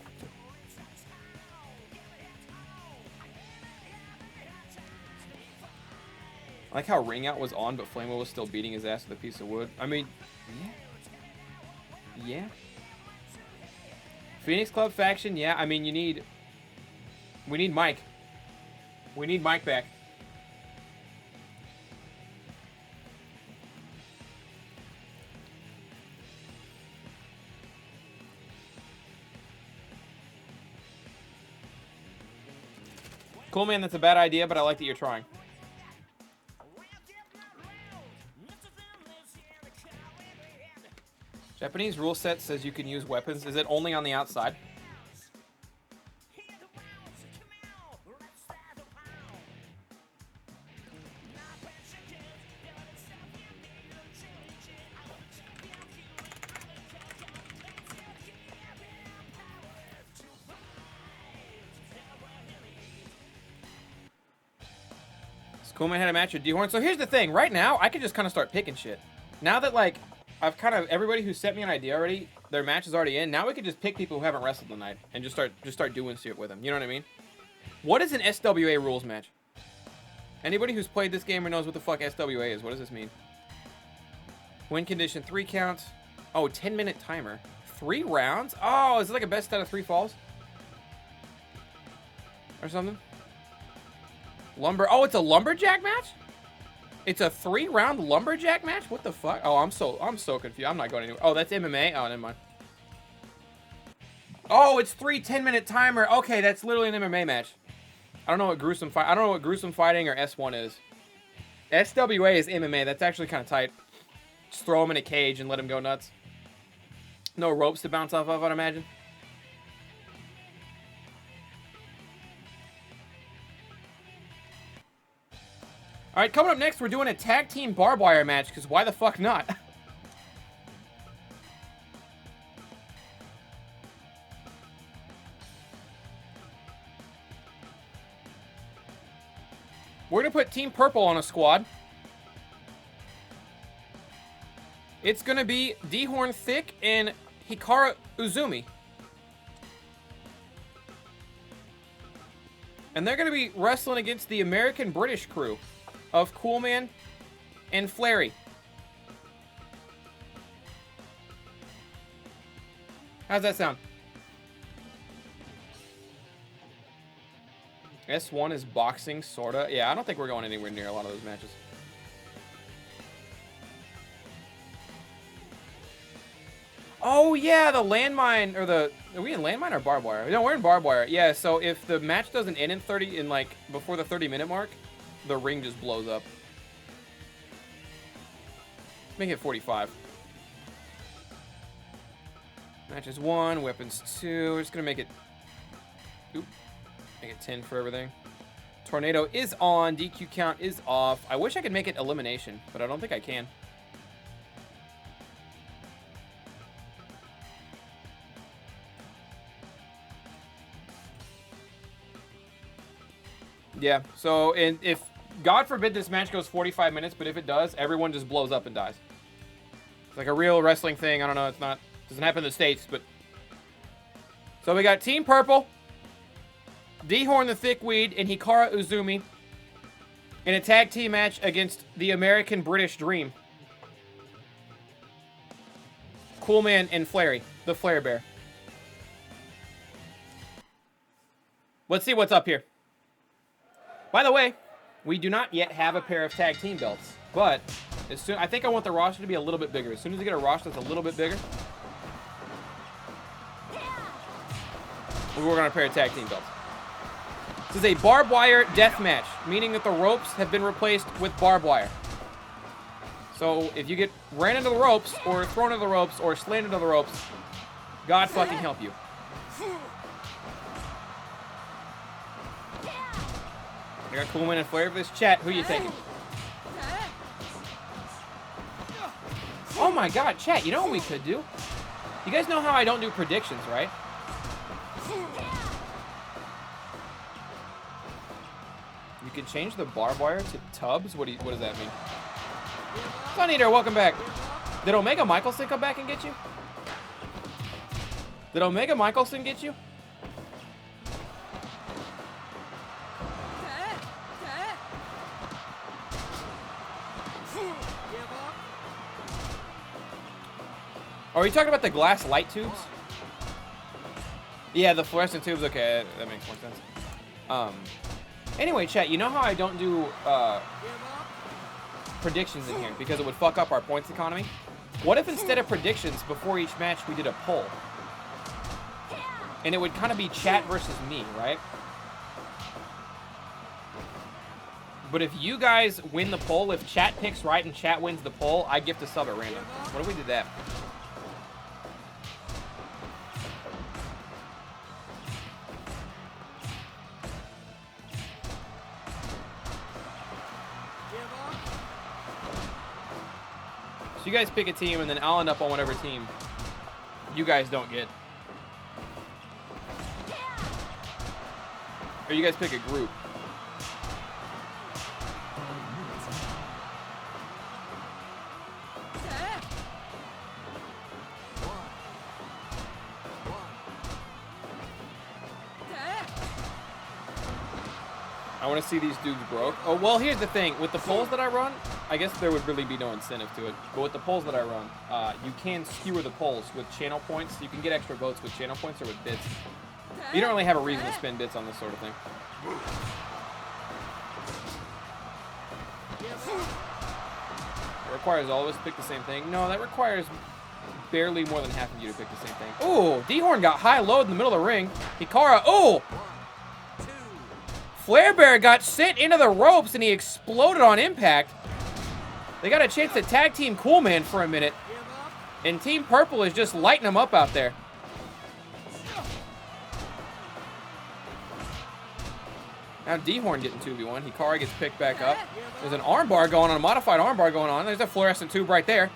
I like how Ring Out was on, but Flamewell was still beating his ass with a piece of wood. I mean, yeah. Yeah. Phoenix Club faction, yeah. I mean, we need Mike. We need Mike back. Cool, man, that's a bad idea, but I like that you're trying. Japanese rule set says you can use weapons. Is it only on the outside? Coolman had a match with D-Horn. So here's the thing. Right now, I can just kind of start picking shit. Now that, like, I've kind of... Everybody who sent me an idea already, their match is already in. Now we can just pick people who haven't wrestled tonight and just start doing shit with them. You know what I mean? What is an SWA rules match? Anybody who's played this game or knows what the fuck SWA is, what does this mean? Win condition, 3 counts. Oh, 10-minute timer. 3 rounds? Oh, is it like a best out of 3 falls? Or something? Oh, it's a lumberjack match? It's a 3-round lumberjack match? What the fuck? Oh, I'm so confused. I'm not going anywhere. Oh, that's MMA? Oh, never mind. Oh, it's 3 10-minute timer. Okay, that's literally an MMA match. I don't know what gruesome fighting or S1 is. SWA is MMA. That's actually kind of tight. Just throw him in a cage and let him go nuts. No ropes to bounce off of, I'd imagine. All right, coming up next, we're doing a tag team barbed wire match, because why the fuck not? We're going to put Team Purple on a squad. It's going to be D-Horn Thick and Hikaru Uzumi. And they're going to be wrestling against the American British crew of Coolman and Flary. How's that sound? S1 is boxing, sorta. Yeah, I don't think we're going anywhere near a lot of those matches. Oh, yeah, the landmine, or the... Are we in landmine or barbed wire? No, we're in barbed wire. Yeah, so if the match doesn't end in like, before the 30-minute mark, the ring just blows up. Make it 45. Matches 1, weapons 2. We're just gonna make it... Oop. Make it 10 for everything. Tornado is on. DQ count is off. I wish I could make it elimination, but I don't think I can. Yeah, so if God forbid this match goes 45 minutes, but if it does, everyone just blows up and dies. It's like a real wrestling thing. I don't know, it's not, doesn't happen in the States, but. So we got Team Purple, D-Horn the Thickweed, and Hikaru Uzumi in a tag team match against the American British Dream. Coolman and Flary, the Flare Bear. Let's see what's up here. By the way, we do not yet have a pair of tag team belts, but as soon, I think I want the roster to be a little bit bigger. As soon as we get a roster that's a little bit bigger, we'll work on a pair of tag team belts. This is a barbed wire death match, meaning that the ropes have been replaced with barbed wire. So if you get ran into the ropes, or thrown into the ropes, or slammed into the ropes, God fucking help you. I got Coolman and Flare for this chat. Who are you taking? Oh my god, chat, you know what we could do? You guys know how I don't do predictions, right? You could change the barbed wire to tubs? What does that mean? Sun Eater, welcome back. Did Omega Michelson come back and get you? Did Omega Michelson get you? Are we talking about the glass light tubes? Yeah, the fluorescent tubes. Okay, that makes more sense. Anyway, chat, you know how I don't do predictions in here because it would fuck up our points economy? What if instead of predictions before each match we did a poll? And it would kind of be chat versus me, right? But if you guys win the poll, if chat picks right and chat wins the poll, I gift a sub at random. What if we did that? So you guys pick a team, and then I'll end up on whatever team you guys don't get. Or you guys pick a group. I want to see these dudes broke. Oh, well, here's the thing. With the polls that I run, I guess there would really be no incentive to it. But with the polls that I run, you can skewer the polls with channel points. You can get extra votes with channel points or with bits. You don't really have a reason to spend bits on this sort of thing. It requires all of us to pick the same thing. No, that requires barely more than half of you to pick the same thing. Ooh, D-Horn got high load in the middle of the ring. Hikara, ooh! Flare Bear got sent into the ropes and he exploded on impact. They got a chance to tag team Cool Man for a minute. And Team Purple is just lighting them up out there. Now D-Horn getting 2v1. Hikari gets picked back up. There's an armbar going on, a modified armbar going on. There's a fluorescent tube right there.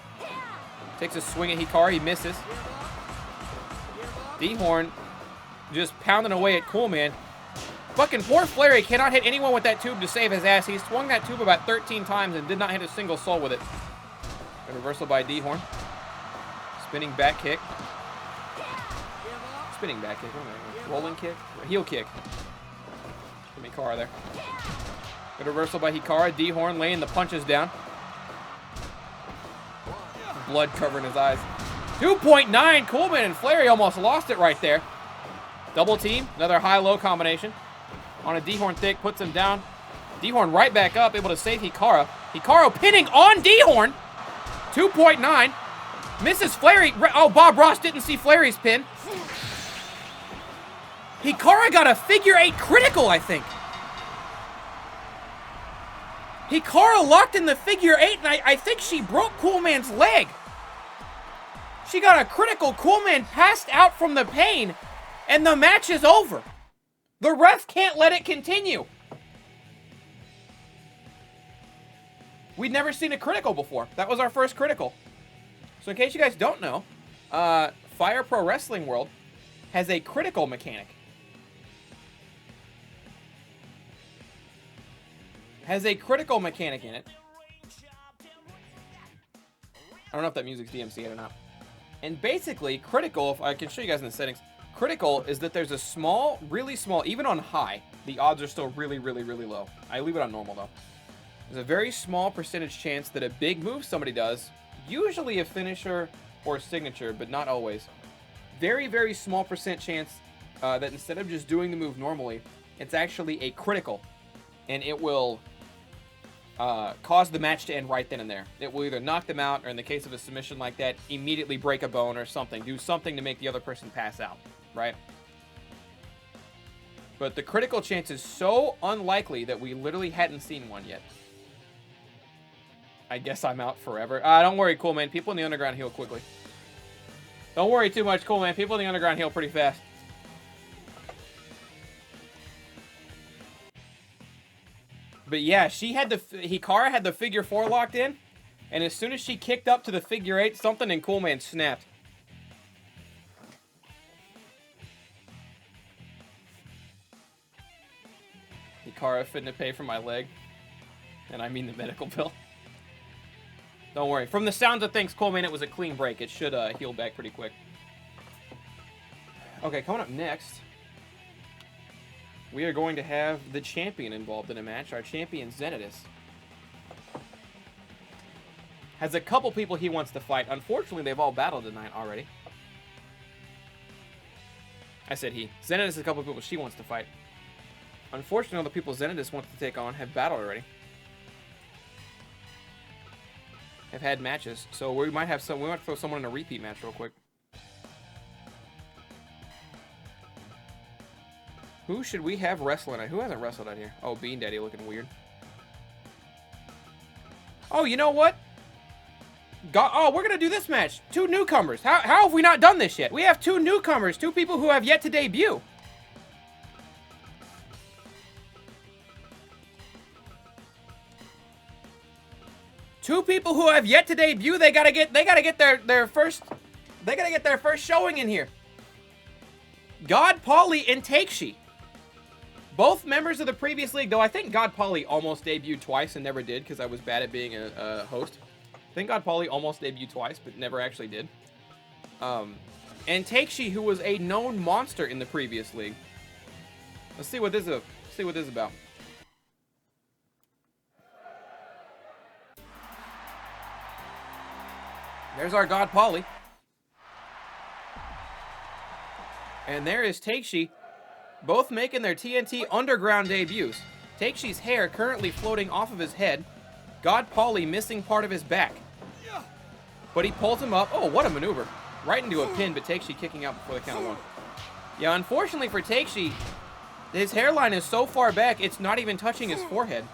Takes a swing at Hikari. He misses. D-Horn just pounding away at Cool Man. Fucking poor Flary cannot hit anyone with that tube to save his ass. He swung that tube about 13 times and did not hit a single soul with it. A reversal by D-Horn. Spinning back kick. Spinning back kick. Rolling kick. Heel kick. Give me Hikara there. Good reversal by Hikara. D-Horn laying the punches down. Blood covering his eyes. 2.9. Coolman and Flary almost lost it right there. Double team. Another high-low combination. On a D-Horn thick, puts him down. D-Horn right back up, able to save Hikara. Hikara pinning on D-Horn. 2.9. Misses Flary. Oh, Bob Ross didn't see Flary's pin. Hikara got a figure 8 critical, I think. Hikara locked in the figure 8, and I think she broke Cool Man's leg. She got a critical. Cool Man passed out from the pain, and the match is over. The ref can't let it continue. We'd never seen a critical before. That was our first critical. So in case you guys don't know, Fire Pro Wrestling World has a critical mechanic. Has a critical mechanic in it. I don't know if that music's DMCA or not. And basically, critical, if I can show you guys in the settings, critical is that there's a small, really small, even on high, the odds are still really, really, really low. I leave it on normal though. There's a very small percentage chance that a big move somebody does, usually a finisher or a signature, but not always. Very, very small percent chance that instead of just doing the move normally, it's actually a critical. And it will cause the match to end right then and there. It will either knock them out, or in the case of a submission like that, immediately break a bone or something. Do something to make the other person pass out, right? But the critical chance is so unlikely that we literally hadn't seen one yet. I guess I'm out forever. Don't worry, Cool Man. People in the underground heal quickly. Don't worry too much, Cool Man. People in the underground heal pretty fast. But yeah, she had Hikara had the figure 4 locked in, And as soon as she kicked up to the figure 8, something in Cool Man snapped. Hikaru finna pay for my leg. And I mean the medical bill. Don't worry. From the sounds of things, Cool Man, it was a clean break. It should heal back pretty quick. Okay, coming up next, we are going to have the champion involved in a match. Our champion, Zenidus, has a couple people he wants to fight. Unfortunately, they've all battled tonight already. I said he. Zenidus has a couple people she wants to fight. Unfortunately, all the people Zenidus wants to take on have battled already. Have had matches, so we might have some. We might throw someone in a repeat match real quick. Who should we have wrestling at? Who hasn't wrestled out here? Oh, Bean Daddy looking weird. Oh, you know what? Oh, we're gonna do this match. 2 newcomers. How have we not done this yet? We have 2 newcomers, 2 people who have yet to debut. Two people who have yet to debut. They gotta get their first showing in here. God Pauly and Takeshii. Both members of the previous league, though I think God Pauly almost debuted twice and never did because I was bad at being a host. I think God Pauly almost debuted twice, but never actually did. And Takeshii, who was a known monster in the previous league. Let's see what this is. See what this is about. There's our God Pauly. And there is Takeshii, both making their TNT Underground debuts. Takeshii's hair currently floating off of his head. God Pauly missing part of his back. But he pulls him up. Oh, what a maneuver. Right into a pin, but Takeshii kicking out before the count of 1. Yeah, unfortunately for Takeshii, his hairline is so far back, it's not even touching his forehead.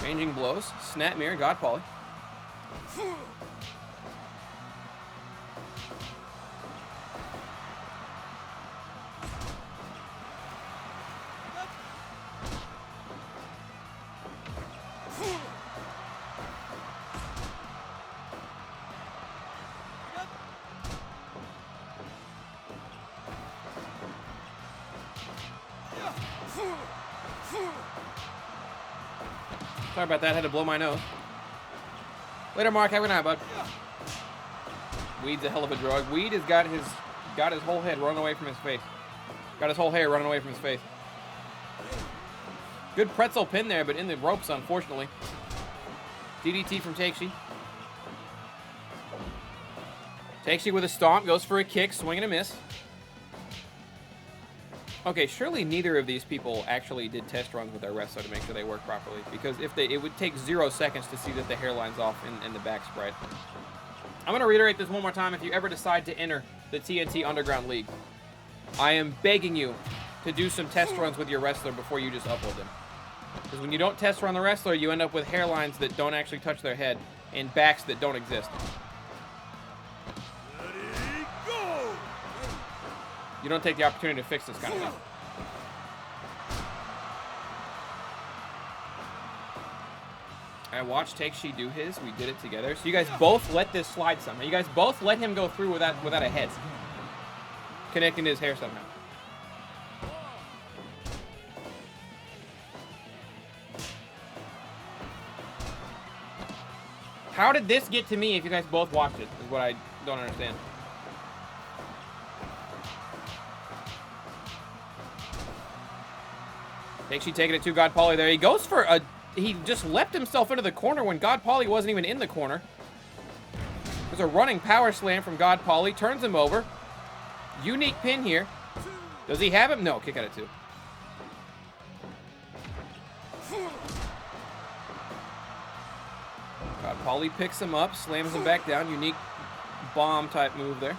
Changing blows. Snap mirror, God Pauly. Sorry about that, had to blow my nose. Later, Mark, have a good night, bud. Weed's a hell of a drug. Weed has got his whole head running away from his face. Got his whole hair running away from his face. Good pretzel pin there, but in the ropes, unfortunately. DDT from Takeshii. Takeshii with a stomp, goes for a kick, swing and a miss. Okay, surely neither of these people actually did test runs with their wrestler to make sure they work properly. Because if it would take 0 seconds to see that the hairline's off in the back sprite. I'm going to reiterate this one more time. If you ever decide to enter the TNT Underground League, I am begging you to do some test runs with your wrestler before you just upload them. Because when you don't test run the wrestler, you end up with hairlines that don't actually touch their head and backs that don't exist. You don't take the opportunity to fix this kind of thing. I watched Takeshii do his. We did it together. So you guys both let this slide somehow. You guys both let him go through without a head. Connecting to his hair somehow. How did this get to me if you guys both watched it? Is what I don't understand. Takeshii taking it to God Pauly there. He goes for a... He just leapt himself into the corner when God Pauly wasn't even in the corner. There's a running power slam from God Pauly. Turns him over. Unique pin here. Does he have him? No, kick out of 2. God Pauly picks him up, slams him back down. Unique bomb type move there.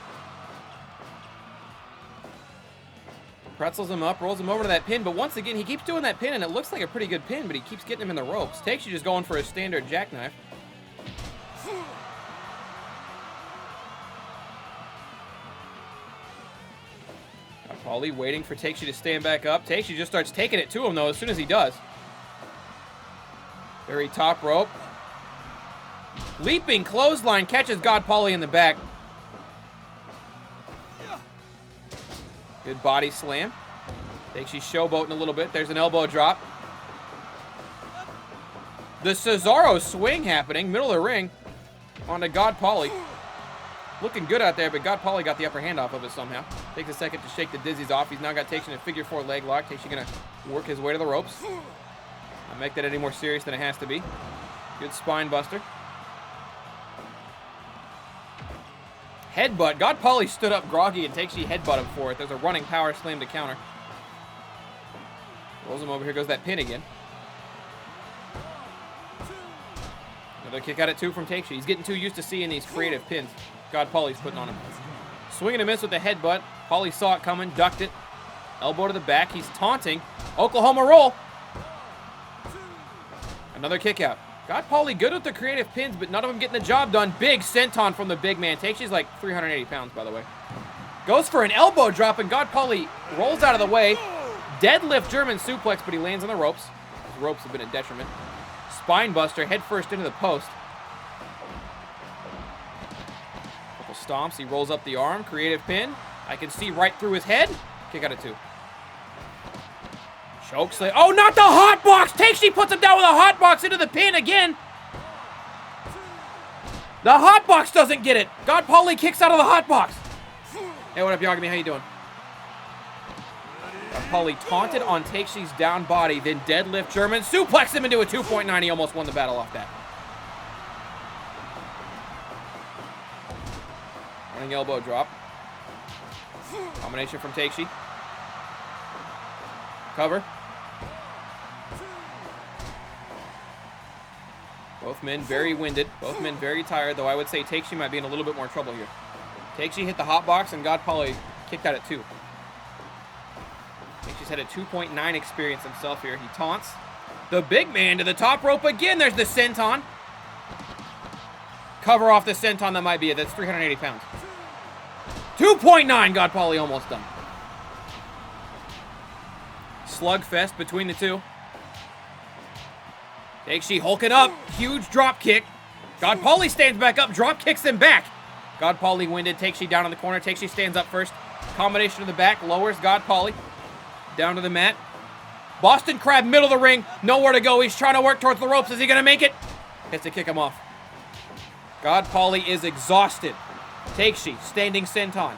Pretzels him up, rolls him over to that pin, but once again, he keeps doing that pin, and it looks like a pretty good pin, but he keeps getting him in the ropes. Takeshii just going for a standard jackknife. Paulie waiting for Takeshii to stand back up. Takeshii just starts taking it to him, though, as soon as he does. Very top rope. Leaping clothesline catches God Paulie in the back. Good body slam. Takeshii showboating a little bit. There's an elbow drop. The Cesaro swing happening, middle of the ring, onto God Paulie. Looking good out there, but God Paulie got the upper hand off of it somehow. Takes a second to shake the dizzies off. He's now got Takeshii in a figure 4 leg lock. Takeshii gonna work his way to the ropes. Not make that any more serious than it has to be. Good spine buster. Headbutt. God Paulie stood up groggy and Takeshii headbutt him for it. There's a running power slam to counter. Rolls him over. Here goes that pin again. Another kick out at 2 from Takeshii. He's getting too used to seeing these creative pins God Paulie's putting on him. Swing and a miss with the headbutt. Paulie saw it coming, ducked it. Elbow to the back. He's taunting. Oklahoma roll. Another kick out. God Paulie good with the creative pins, but none of them getting the job done. Big senton from the big man. Takeshii's like 380 pounds, by the way. Goes for an elbow drop, and God Paulie rolls out of the way. Deadlift German suplex, but he lands on the ropes. His ropes have been a detriment. Spine buster, head first into the post. Couple stomps, he rolls up the arm. Creative pin. I can see right through his head. Kick out at 2. Choke slam. Oh, not the hot box! Takeshii puts him down with a hot box into the pin again. The hot box doesn't get it. God Paulie kicks out of the hot box. Hey, what up, Yagami? How you doing? God Paulie taunted on Takeshii's down body, then deadlift German, suplex him into a 2.9. He almost won the battle off that. Running elbow drop. Combination from Takeshii. Cover. Both men very winded. Both men very tired, though I would say Takeshii might be in a little bit more trouble here. Takeshii hit the hot box, and God Paulie kicked out at 2. Takeshii's had a 2.9 experience himself here. He taunts. The big man to the top rope again. There's the senton. Cover off the senton. That might be it. That's 380 pounds. 2.9. God Paulie almost done. Slugfest between the two. Takeshii hulking up. Huge drop kick. God Paulie stands back up. Drop kicks him back. God Paulie winded. Takeshii down in the corner. Takeshii stands up first. Combination of the back. Lowers God Paulie. Down to the mat. Boston Crab, middle of the ring. Nowhere to go. He's trying to work towards the ropes. Is he going to make it? Has to kick him off. God Paulie is exhausted. Takeshii, standing senton.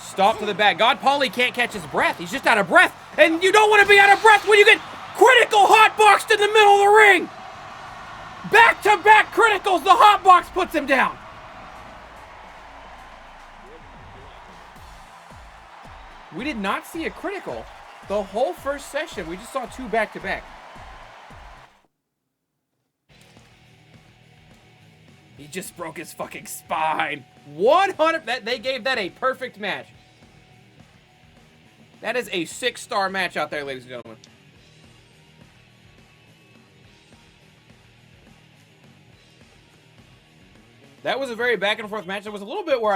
Stop to the back. God Paulie can't catch his breath. He's just out of breath. And you don't want to be out of breath when you get critical hotboxed in the middle of the ring. Back-to-back criticals. The hotbox puts him down. We did not see a critical the whole first session. We just saw 2 back-to-back. He just broke his fucking spine. 100. They gave that a perfect match. That is a 6-star match out there, ladies and gentlemen. That was a very back and forth match. There was a little bit where